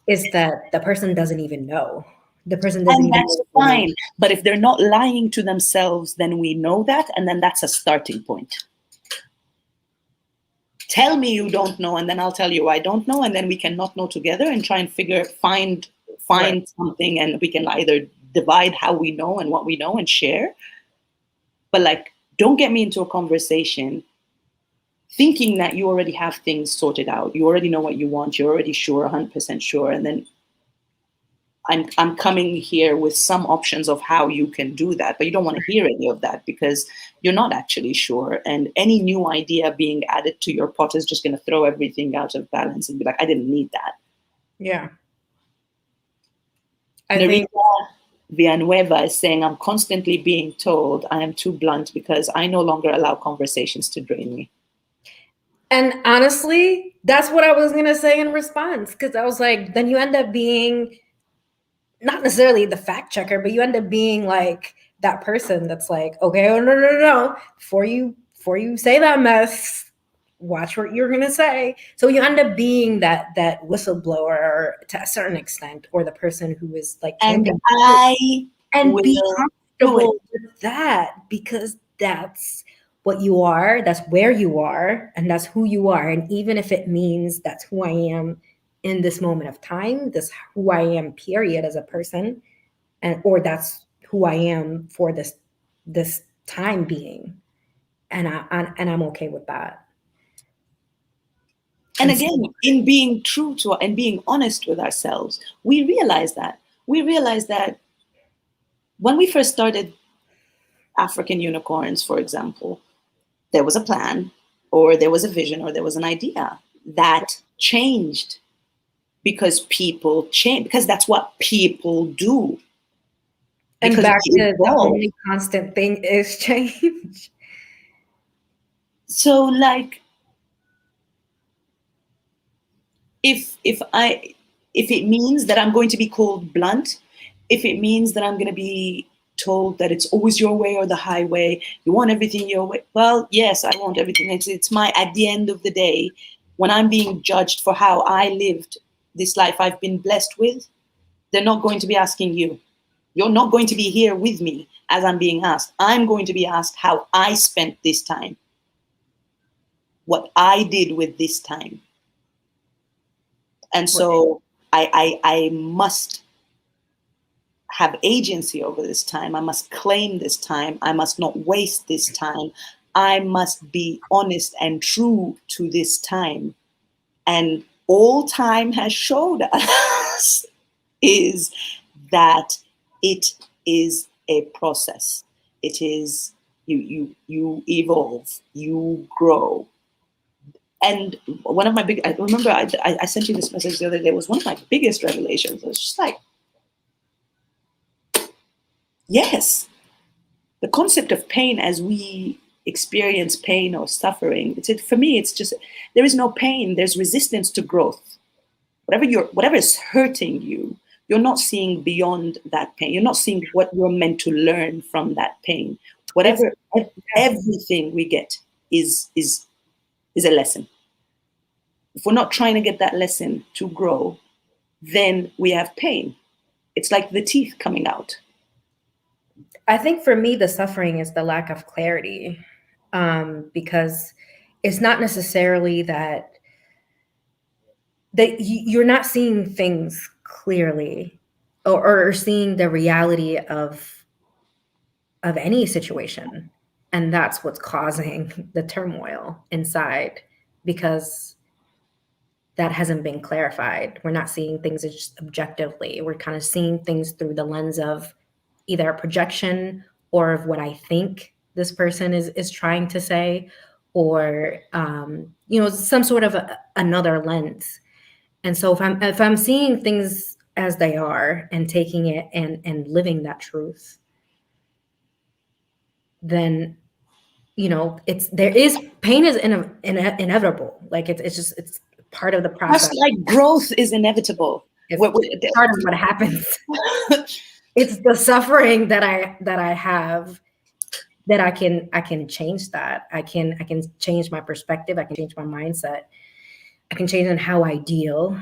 is that the person doesn't even know. The person doesn't And even that's know. fine. But if they're not lying to themselves, then we know that, and then that's a starting point. Tell me you don't know, and then I'll tell you I don't know, and then we can not know together and try and find right. Something, and we can either divide how we know and what we know and share. But like, don't get me into a conversation thinking that you already have things sorted out. You already know what you want. You're already sure, 100% sure, and then I'm coming here with some options of how you can do that, but you don't want to hear any of that because you're not actually sure. And any new idea being added to your pot is just going to throw everything out of balance and be like, I didn't need that. Yeah. I think Villanueva is saying, I'm constantly being told I am too blunt because I no longer allow conversations to drain me. And honestly, that's what I was going to say in response, because I was like, then you end up being not necessarily the fact checker, but you end up being like that person that's like, okay, oh no. Before you say that mess, watch what you're gonna say. So you end up being that whistleblower to a certain extent, or the person who is like championing and be comfortable with that, because that's what you are, that's where you are, and that's who you are. And even if it means that's who I am in this moment of time, this who I am, period, as a person, and or that's who I am for this time being, and I'm okay with that. And again, in being true to and being honest with ourselves, we realize that when we first started African Unicorns, for example, there was a plan, or there was a vision, or there was an idea that changed because people change, because that's what people do. And because back to the only constant thing is change. So like, if it means that I'm going to be called blunt, if it means that I'm going to be told that it's always your way or the highway, you want everything your way, well, yes, I want everything. It's my, at the end of the day, when I'm being judged for how I lived this life I've been blessed with, they're not going to be asking you. You're not going to be here with me as I'm being asked. I'm going to be asked how I spent this time, what I did with this time. And so I must have agency over this time. I must claim this time. I must not waste this time. I must be honest and true to this time. And all time has showed us is that it is a process. It is, you evolve, you grow. And one of my I remember I sent you this message the other day. It was one of my biggest revelations. It was just like, yes, the concept of pain as we experience pain or suffering, for me, it's just, there is no pain. There's resistance to growth. Whatever is hurting you, you're not seeing beyond that pain. You're not seeing what you're meant to learn from that pain. Everything we get is a lesson. If we're not trying to get that lesson to grow, then we have pain. It's like the teeth coming out. I think for me, the suffering is the lack of clarity, because it's not necessarily that you're not seeing things clearly, or seeing the reality of any situation. And that's what's causing the turmoil inside, because that hasn't been clarified. We're not seeing things just objectively. We're kind of seeing things through the lens of either a projection, or of what I think this person is trying to say, or some sort of another lens. And so if I'm seeing things as they are and taking it and living that truth, then there is pain is inevitable. Like it's part of the process. Just like growth is inevitable. It's part of what happens. It's the suffering that I have that I can change that. I can change my perspective. I can change my mindset. I can change on how I deal,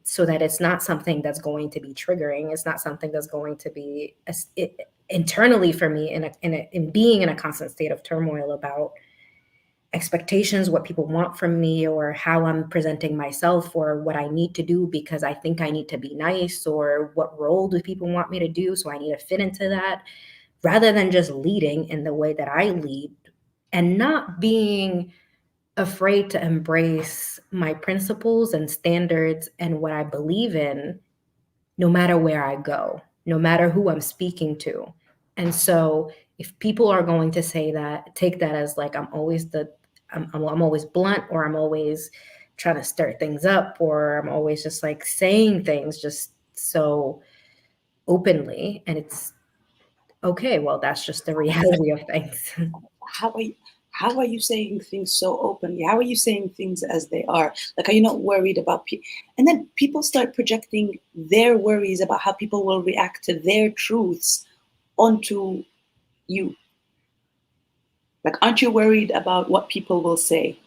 so that it's not something that's going to be triggering. It's not something that's going to be internally for me in being in a constant state of turmoil about expectations, what people want from me, or how I'm presenting myself, or what I need to do because I think I need to be nice, or what role do people want me to do, so I need to fit into that, rather than just leading in the way that I lead and not being afraid to embrace my principles and standards and what I believe in, no matter where I go, no matter who I'm speaking to. And so if people are going to say that, take that as like I'm always blunt, or I'm always trying to stir things up, or I'm always just like saying things just so openly, and it's okay, well, that's just the reality of things. How are you saying things so openly? How are you saying things as they are? Like, are you not worried about people? And then people start projecting their worries about how people will react to their truths onto you. Like, aren't you worried about what people will say?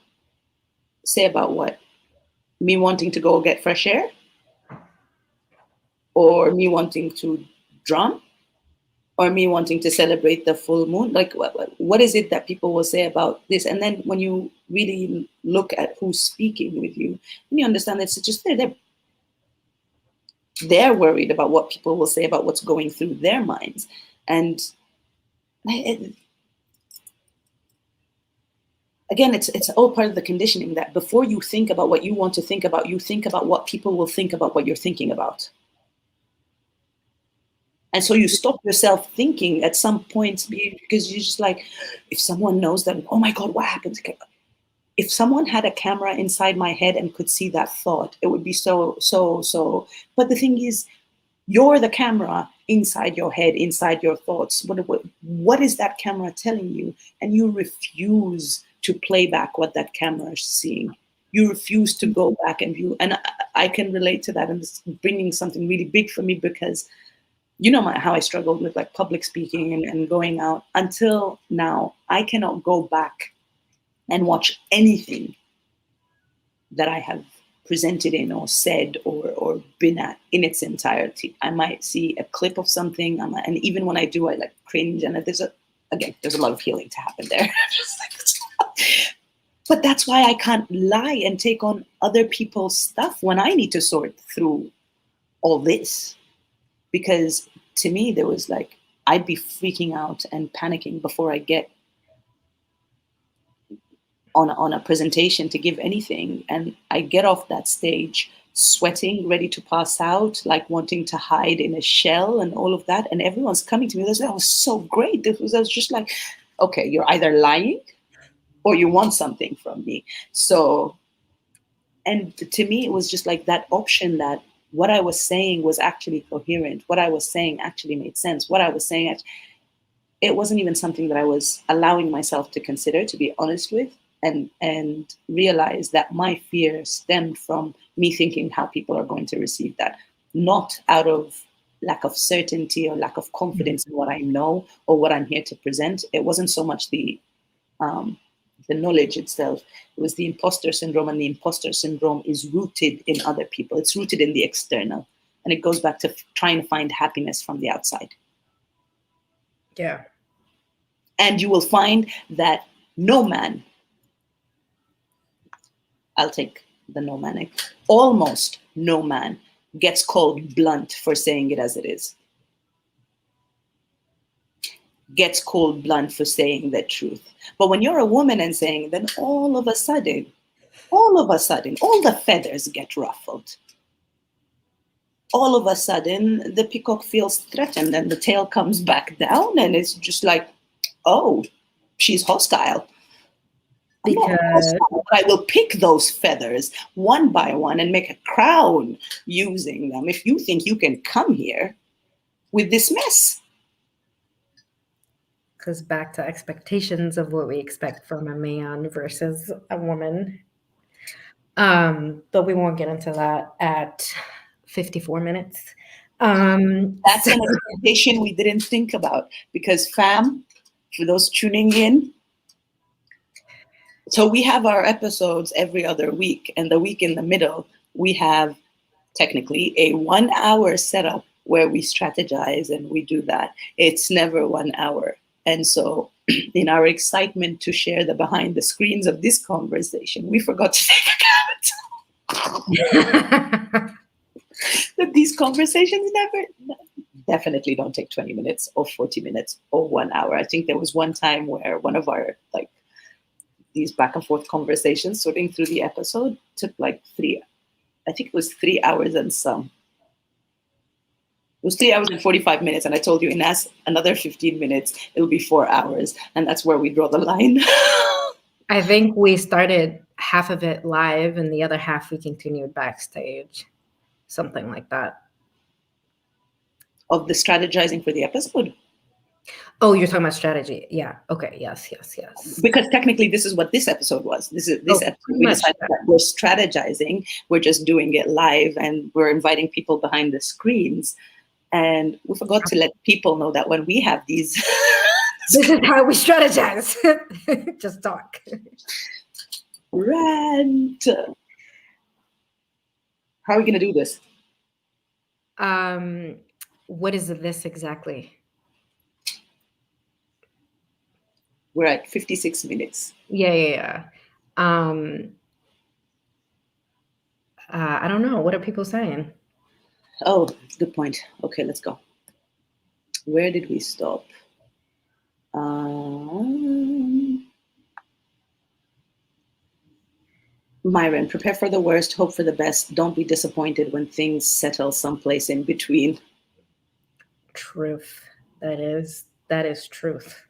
Say about what? Me wanting to go get fresh air? Or me wanting to drum? Or me wanting to celebrate the full moon? Like, what is it that people will say about this? And then when you really look at who's speaking with you, and you understand that it's just they're worried about what people will say about what's going through their minds. And again, it's all part of the conditioning that before you think about what you want to think about, you think about what people will think about what you're thinking about. And so you stop yourself thinking at some points because you're just like, if someone knows that, oh my God, what happens? If someone had a camera inside my head and could see that thought, it would be so. But the thing is, you're the camera inside your head, inside your thoughts. What is that camera telling you? And you refuse to play back what that camera is seeing. You refuse to go back and view. And I can relate to that. And it's bringing something really big for me because you know how I struggled with like public speaking and going out. Until now, I cannot go back and watch anything that I have presented in or said or been at in its entirety. I might see a clip of something, and even when I do, I like cringe, and there's a lot of healing to happen there. But that's why I can't lie and take on other people's stuff when I need to sort through all this. Because to me, there was like, I'd be freaking out and panicking before I get on a presentation to give anything. And I get off that stage sweating, ready to pass out, like wanting to hide in a shell and all of that. And everyone's coming to me. That was so great. I was just like, okay, you're either lying or you want something from me. So, and to me, it was just like that option that what I was saying was actually coherent. What I was saying actually made sense. What I was saying, it wasn't even something that I was allowing myself to consider, to be honest with, and realize that my fear stemmed from me thinking how people are going to receive that, not out of lack of certainty or lack of confidence in what I know or what I'm here to present. It wasn't so much the knowledge itself. It was the imposter syndrome, and the imposter syndrome is rooted in other people. It's rooted in the external, and it goes back to trying to find happiness from the outside. Yeah. And you will find that no man, I'll take the no man, almost no man gets called blunt for saying it as it is. Gets called blunt for saying the truth. But when you're a woman and saying, then all of a sudden, all the feathers get ruffled. All of a sudden, the peacock feels threatened and the tail comes back down, and it's just like, oh, she's hostile. Because I will pick those feathers one by one and make a crown using them. If you think you can come here with this mess. us back to expectations of what we expect from a man versus a woman. But we won't get into that at 54 minutes. That's an expectation we didn't think about, because fam, for those tuning in, so we have our episodes every other week, and the week in the middle, we have technically a 1 hour setup where we strategize and we do that. It's never 1 hour. And so in our excitement to share the behind the screens of this conversation, we forgot to take account that these conversations definitely don't take 20 minutes or 40 minutes or 1 hour. I think there was one time where one of our these back and forth conversations sorting through the episode took like 3 hours and some. It was 3 hours and 45 minutes. And I told you, Inas, another 15 minutes, it'll be 4 hours. And that's where we draw the line. I think we started half of it live and the other half we continued backstage. Something like that. Of the strategizing for the episode? Oh, you're talking about strategy. Yeah. Okay. Yes. Because technically this is what this episode was. This episode, we decided that we're strategizing. We're just doing it live and we're inviting people behind the screens. And we forgot to let people know that when we have these... This is how we strategize. Just talk. Rant. How are we going to do this? What is this exactly? We're at 56 minutes. Yeah. I don't know. What are people saying? Oh, good point. Okay, let's go. Where did we stop? Myron, prepare for the worst, hope for the best. Don't be disappointed when things settle someplace in between. Truth. That is truth.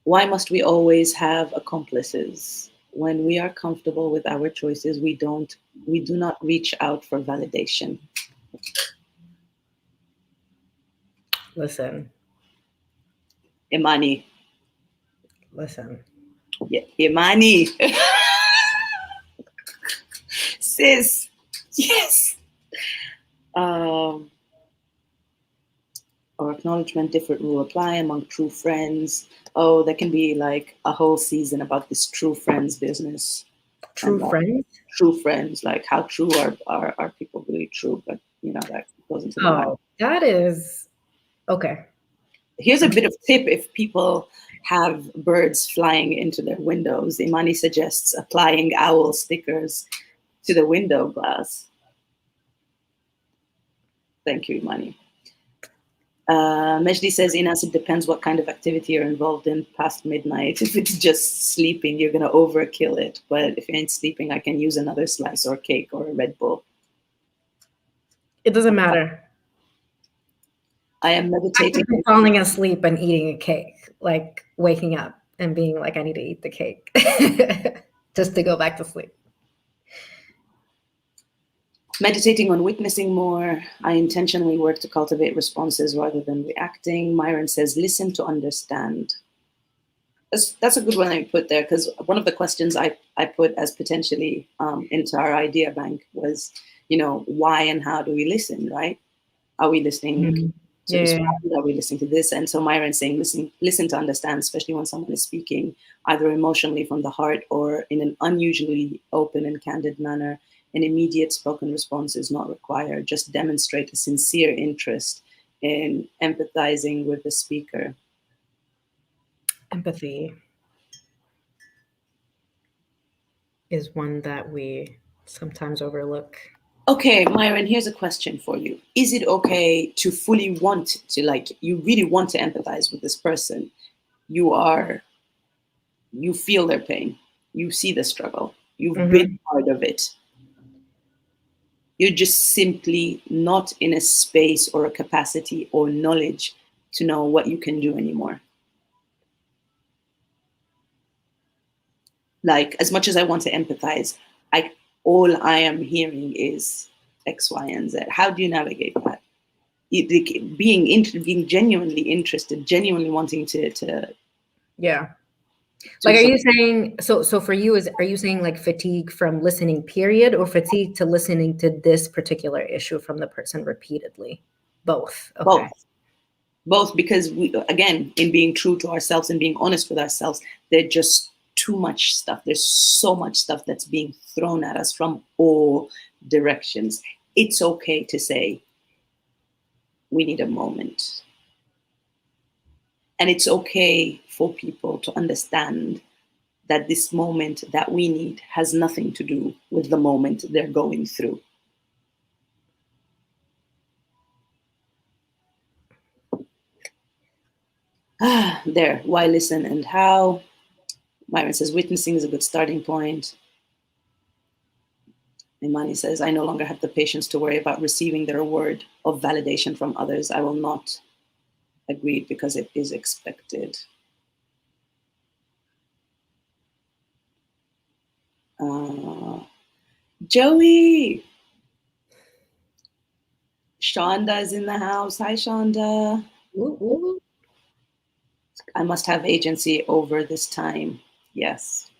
Why must we always have accomplices? When we are comfortable with our choices, we do not reach out for validation. Listen. Imani. Listen. Yeah, Imani. Sis. Yes. Or acknowledgement, different rule apply among true friends. Oh, there can be like a whole season about this true friends business. True friends? True friends, like how true are people really true? But that goes into the line. That is okay. Here's a bit of tip if people have birds flying into their windows. Imani suggests applying owl stickers to the window glass. Thank you, Imani. Mejdi says, Inas, it depends what kind of activity you're involved in past midnight. If it's just sleeping, you're going to overkill it. But if you ain't sleeping, I can use another slice or cake or a Red Bull. It doesn't matter. I am meditating. I'm falling asleep and eating a cake, like waking up and being like, I need to eat the cake just to go back to sleep. Meditating on witnessing more. I intentionally work to cultivate responses rather than reacting. Myron says, listen to understand. That's a good one I put there, because one of the questions I put as potentially into our idea bank was, why and how do we listen, right? Are we listening to this? Are we listening to this? And so Myron's saying, listen to understand, especially when someone is speaking either emotionally from the heart or in an unusually open and candid manner. An immediate spoken response is not required. Just demonstrate a sincere interest in empathizing with the speaker. Empathy is one that we sometimes overlook. Okay, Myron, here's a question for you. Is it okay to fully want to, you really want to empathize with this person? You feel their pain. You see the struggle. You've been part of it. You're just simply not in a space or a capacity or knowledge to know what you can do anymore. Like, as much as I want to empathize, all I am hearing is X, Y, and Z. How do you navigate that? being genuinely interested, genuinely wanting to yeah. Like, are you saying, so for you, are you saying like fatigue from listening period, or fatigue to listening to this particular issue from the person repeatedly? Both. Okay. Both, because we, again, in being true to ourselves and being honest with ourselves, there's just too much stuff. There's so much stuff that's being thrown at us from all directions. It's okay to say, we need a moment. And it's okay for people to understand that this moment that we need has nothing to do with the moment they're going through. There, why listen and how? Myron says, witnessing is a good starting point. Imani says, I no longer have the patience to worry about receiving their word of validation from others. I will not agree because it is expected. Joey! Shonda is in the house. Hi, Shonda. Ooh, ooh. I must have agency over this time. Yes.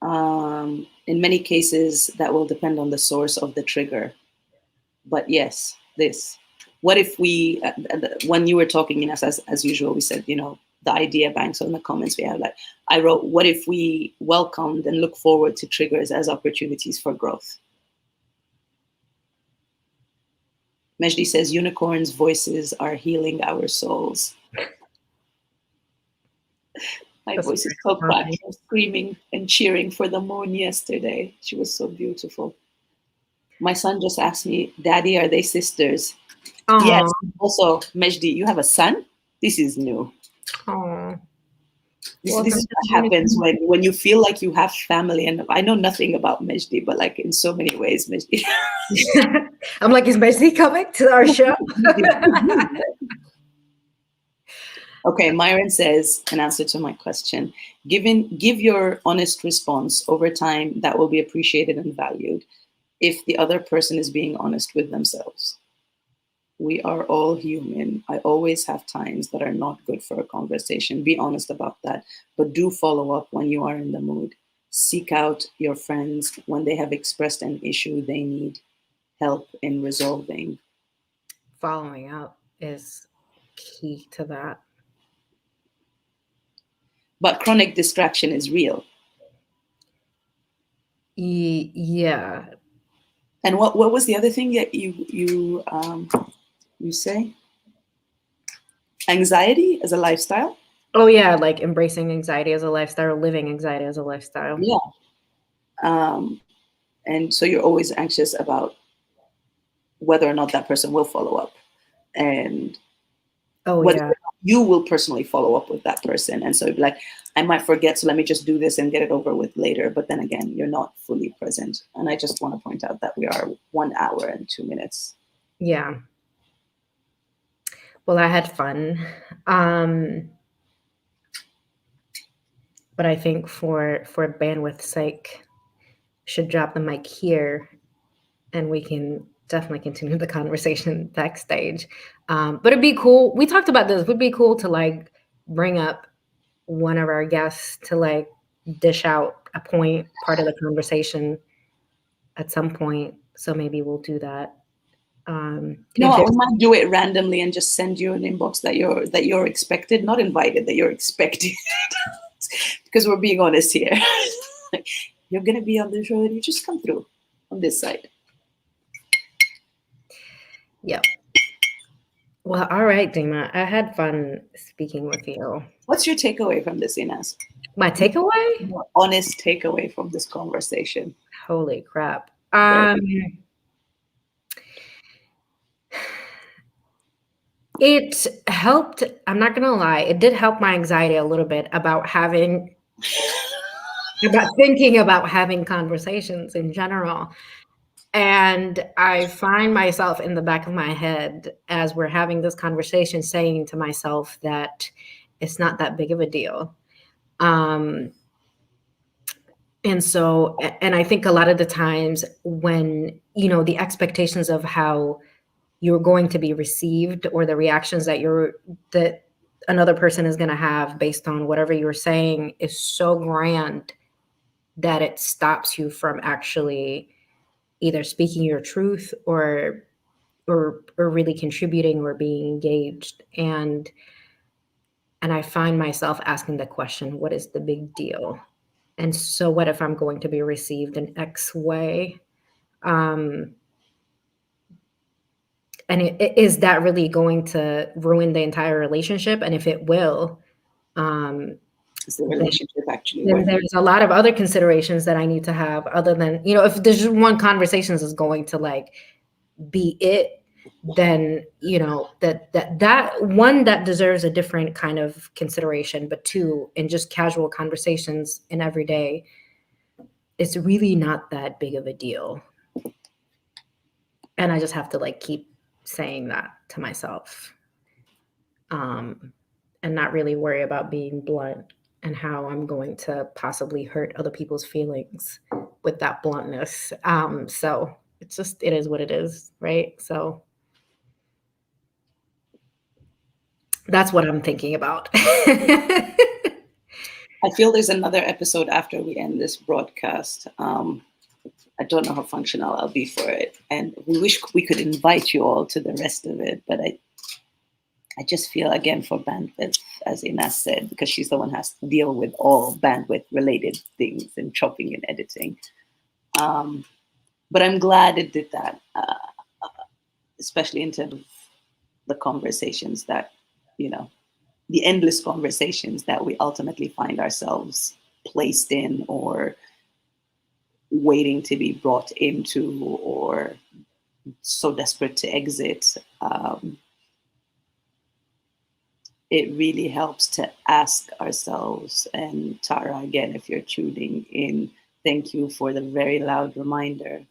In many cases, that will depend on the source of the trigger. But yes, this. What if we, when you were talking, Inas, as usual, we said, you know, the idea bank. So in the comments we have, like, I wrote, what if we welcomed and look forward to triggers as opportunities for growth? Mejdi says, unicorns' voices are healing our souls. My voice is so cracked. I was screaming and cheering for the moon yesterday. She was so beautiful. My son just asked me, Daddy, are they sisters? Aww. Yes. Also, Mejdi, you have a son? This is new. Aww. This is what happens when you feel like you have family. And I know nothing about Mejdi, but like in so many ways, Mejdi. I'm like, is Mejdi coming to our show? Okay, Myron says, in answer to my question, give your honest response. Over time, that will be appreciated and valued if the other person is being honest with themselves. We are all human. I always have times that are not good for a conversation. Be honest about that, but do follow up when you are in the mood. Seek out your friends when they have expressed an issue they need help in resolving. Following up is key to that. But chronic distraction is real. Yeah. And what was the other thing that you say? Anxiety as a lifestyle? Oh yeah, like embracing anxiety as a lifestyle, living anxiety as a lifestyle. Yeah. And so you're always anxious about whether or not that person will follow up, and whether you will personally follow up with that person. And so like, I might forget, so let me just do this and get it over with later. But then again, you're not fully present. And I just want to point out that we are 1 hour and 2 minutes. Yeah. Well, I had fun. But I think for bandwidth's sake, should drop the mic here and we can definitely continue the conversation backstage. But it'd be cool. We talked about this. It would be cool to like bring up one of our guests to like dish out a part of the conversation at some point. So maybe we'll do that. No, we might do it randomly and just send you an inbox that you're expected, not invited, that you're expected. Because we're being honest here. You're gonna be on the show and you just come through on this side. Yep. Well, all right, Dimah. I had fun speaking with you. What's your takeaway from this, Inas? My takeaway? More honest takeaway from this conversation. Holy crap. It helped. I'm not gonna lie. It did help my anxiety a little bit about thinking about having conversations in general. And I find myself in the back of my head as we're having this conversation saying to myself that it's not that big of a deal. And I think a lot of the times when, the expectations of how you're going to be received, or the reactions that another person is going to have based on whatever you're saying is so grand that it stops you from actually either speaking your truth or really contributing or being engaged. And I find myself asking the question, what is the big deal? And so what if I'm going to be received in X way? And is that really going to ruin the entire relationship? And if it will, is the relationship actually then there's a lot of other considerations that I need to have, other than, if there's just one conversation is going to like be it, then that one, that deserves a different kind of consideration. But two, in just casual conversations in every day, it's really not that big of a deal. And I just have to like keep saying that to myself, and not really worry about being blunt and how I'm going to possibly hurt other people's feelings with that bluntness. So it is what it is, right? So that's what I'm thinking about. I feel there's another episode after we end this broadcast. I don't know how functional I'll be for it. And we wish we could invite you all to the rest of it. But I just feel, again, for bandwidth, as Inas said, because she's the one who has to deal with all bandwidth-related things and chopping and editing. But I'm glad it did that, especially in terms of the conversations that, the endless conversations that we ultimately find ourselves placed in, or waiting to be brought into, or so desperate to exit. It really helps to ask ourselves, and Tara, again, if you're tuning in, thank you for the very loud reminders,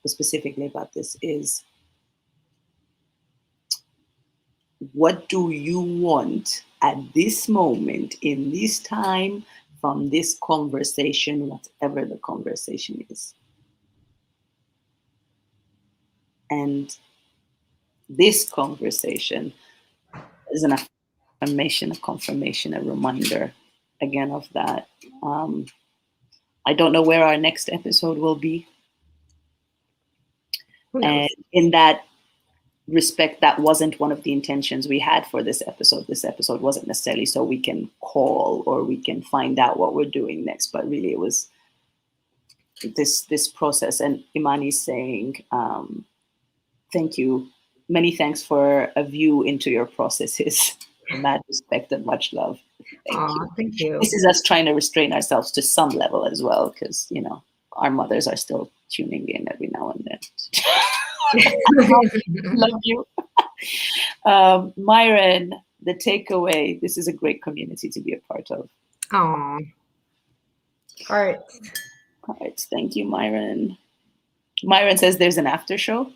specifically about this, is what do you want at this moment, in this time, from this conversation, whatever the conversation is? And this conversation is an affirmation, a confirmation, a reminder, again, of that. I don't know where our next episode will be. And in that respect, that wasn't one of the intentions we had for this episode. This episode wasn't necessarily so we can call or we can find out what we're doing next, but really it was this process. And Imani's saying, thank you. Many thanks for a view into your processes. Mad respect and much love. Thank you. This is us trying to restrain ourselves to some level as well, because, our mothers are still tuning in every now and then. Love you. Myron, the takeaway, this is a great community to be a part of. All right. Thank you, Myron. Myron says there's an after show.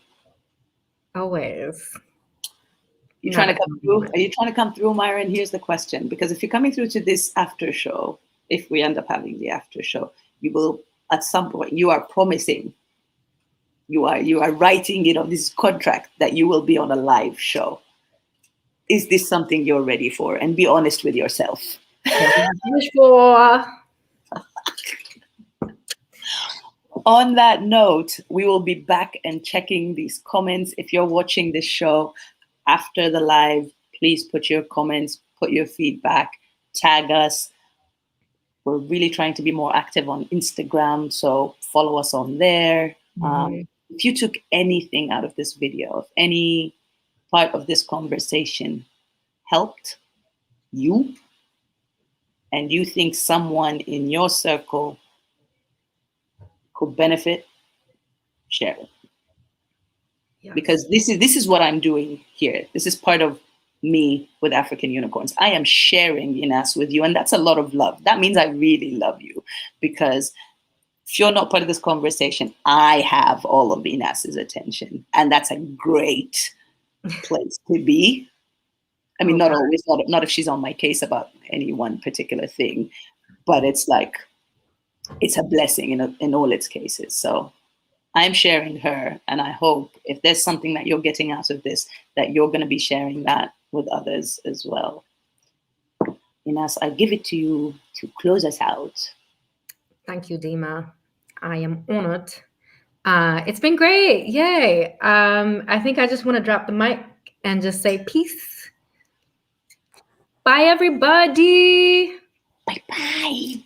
Always. You trying to come through? Are you trying to come through, Myron? Here's the question. Because if you're coming through to this after show, if we end up having the after show, you will, at some point, you are promising, you are writing, this contract that you will be on a live show. Is this something you're ready for? And be honest with yourself. On that note, we will be back and checking these comments. If you're watching this show after the live, please put your comments, put your feedback, tag us. We're really trying to be more active on Instagram, so follow us on there. If you took anything out of this video, if any part of this conversation helped you, and you think someone in your circle could benefit, share it. Yes. Because this is what I'm doing here. This is part of me with African Unicorns. I am sharing Inas with you, and that's a lot of love. That means I really love you, because if you're not part of this conversation, I have all of Inas's attention, and that's a great place to be. I mean, not always, not if she's on my case about any one particular thing, but it's like, it's a blessing in all its cases. So I'm sharing her, and I hope if there's something that you're getting out of this, that you're going to be sharing that with others as well. Inas, I give it to you to close us out. Thank you, Dimah. I am honored. It's been great. Yay. I think I just want to drop the mic and just say peace. Bye, everybody. Bye-bye.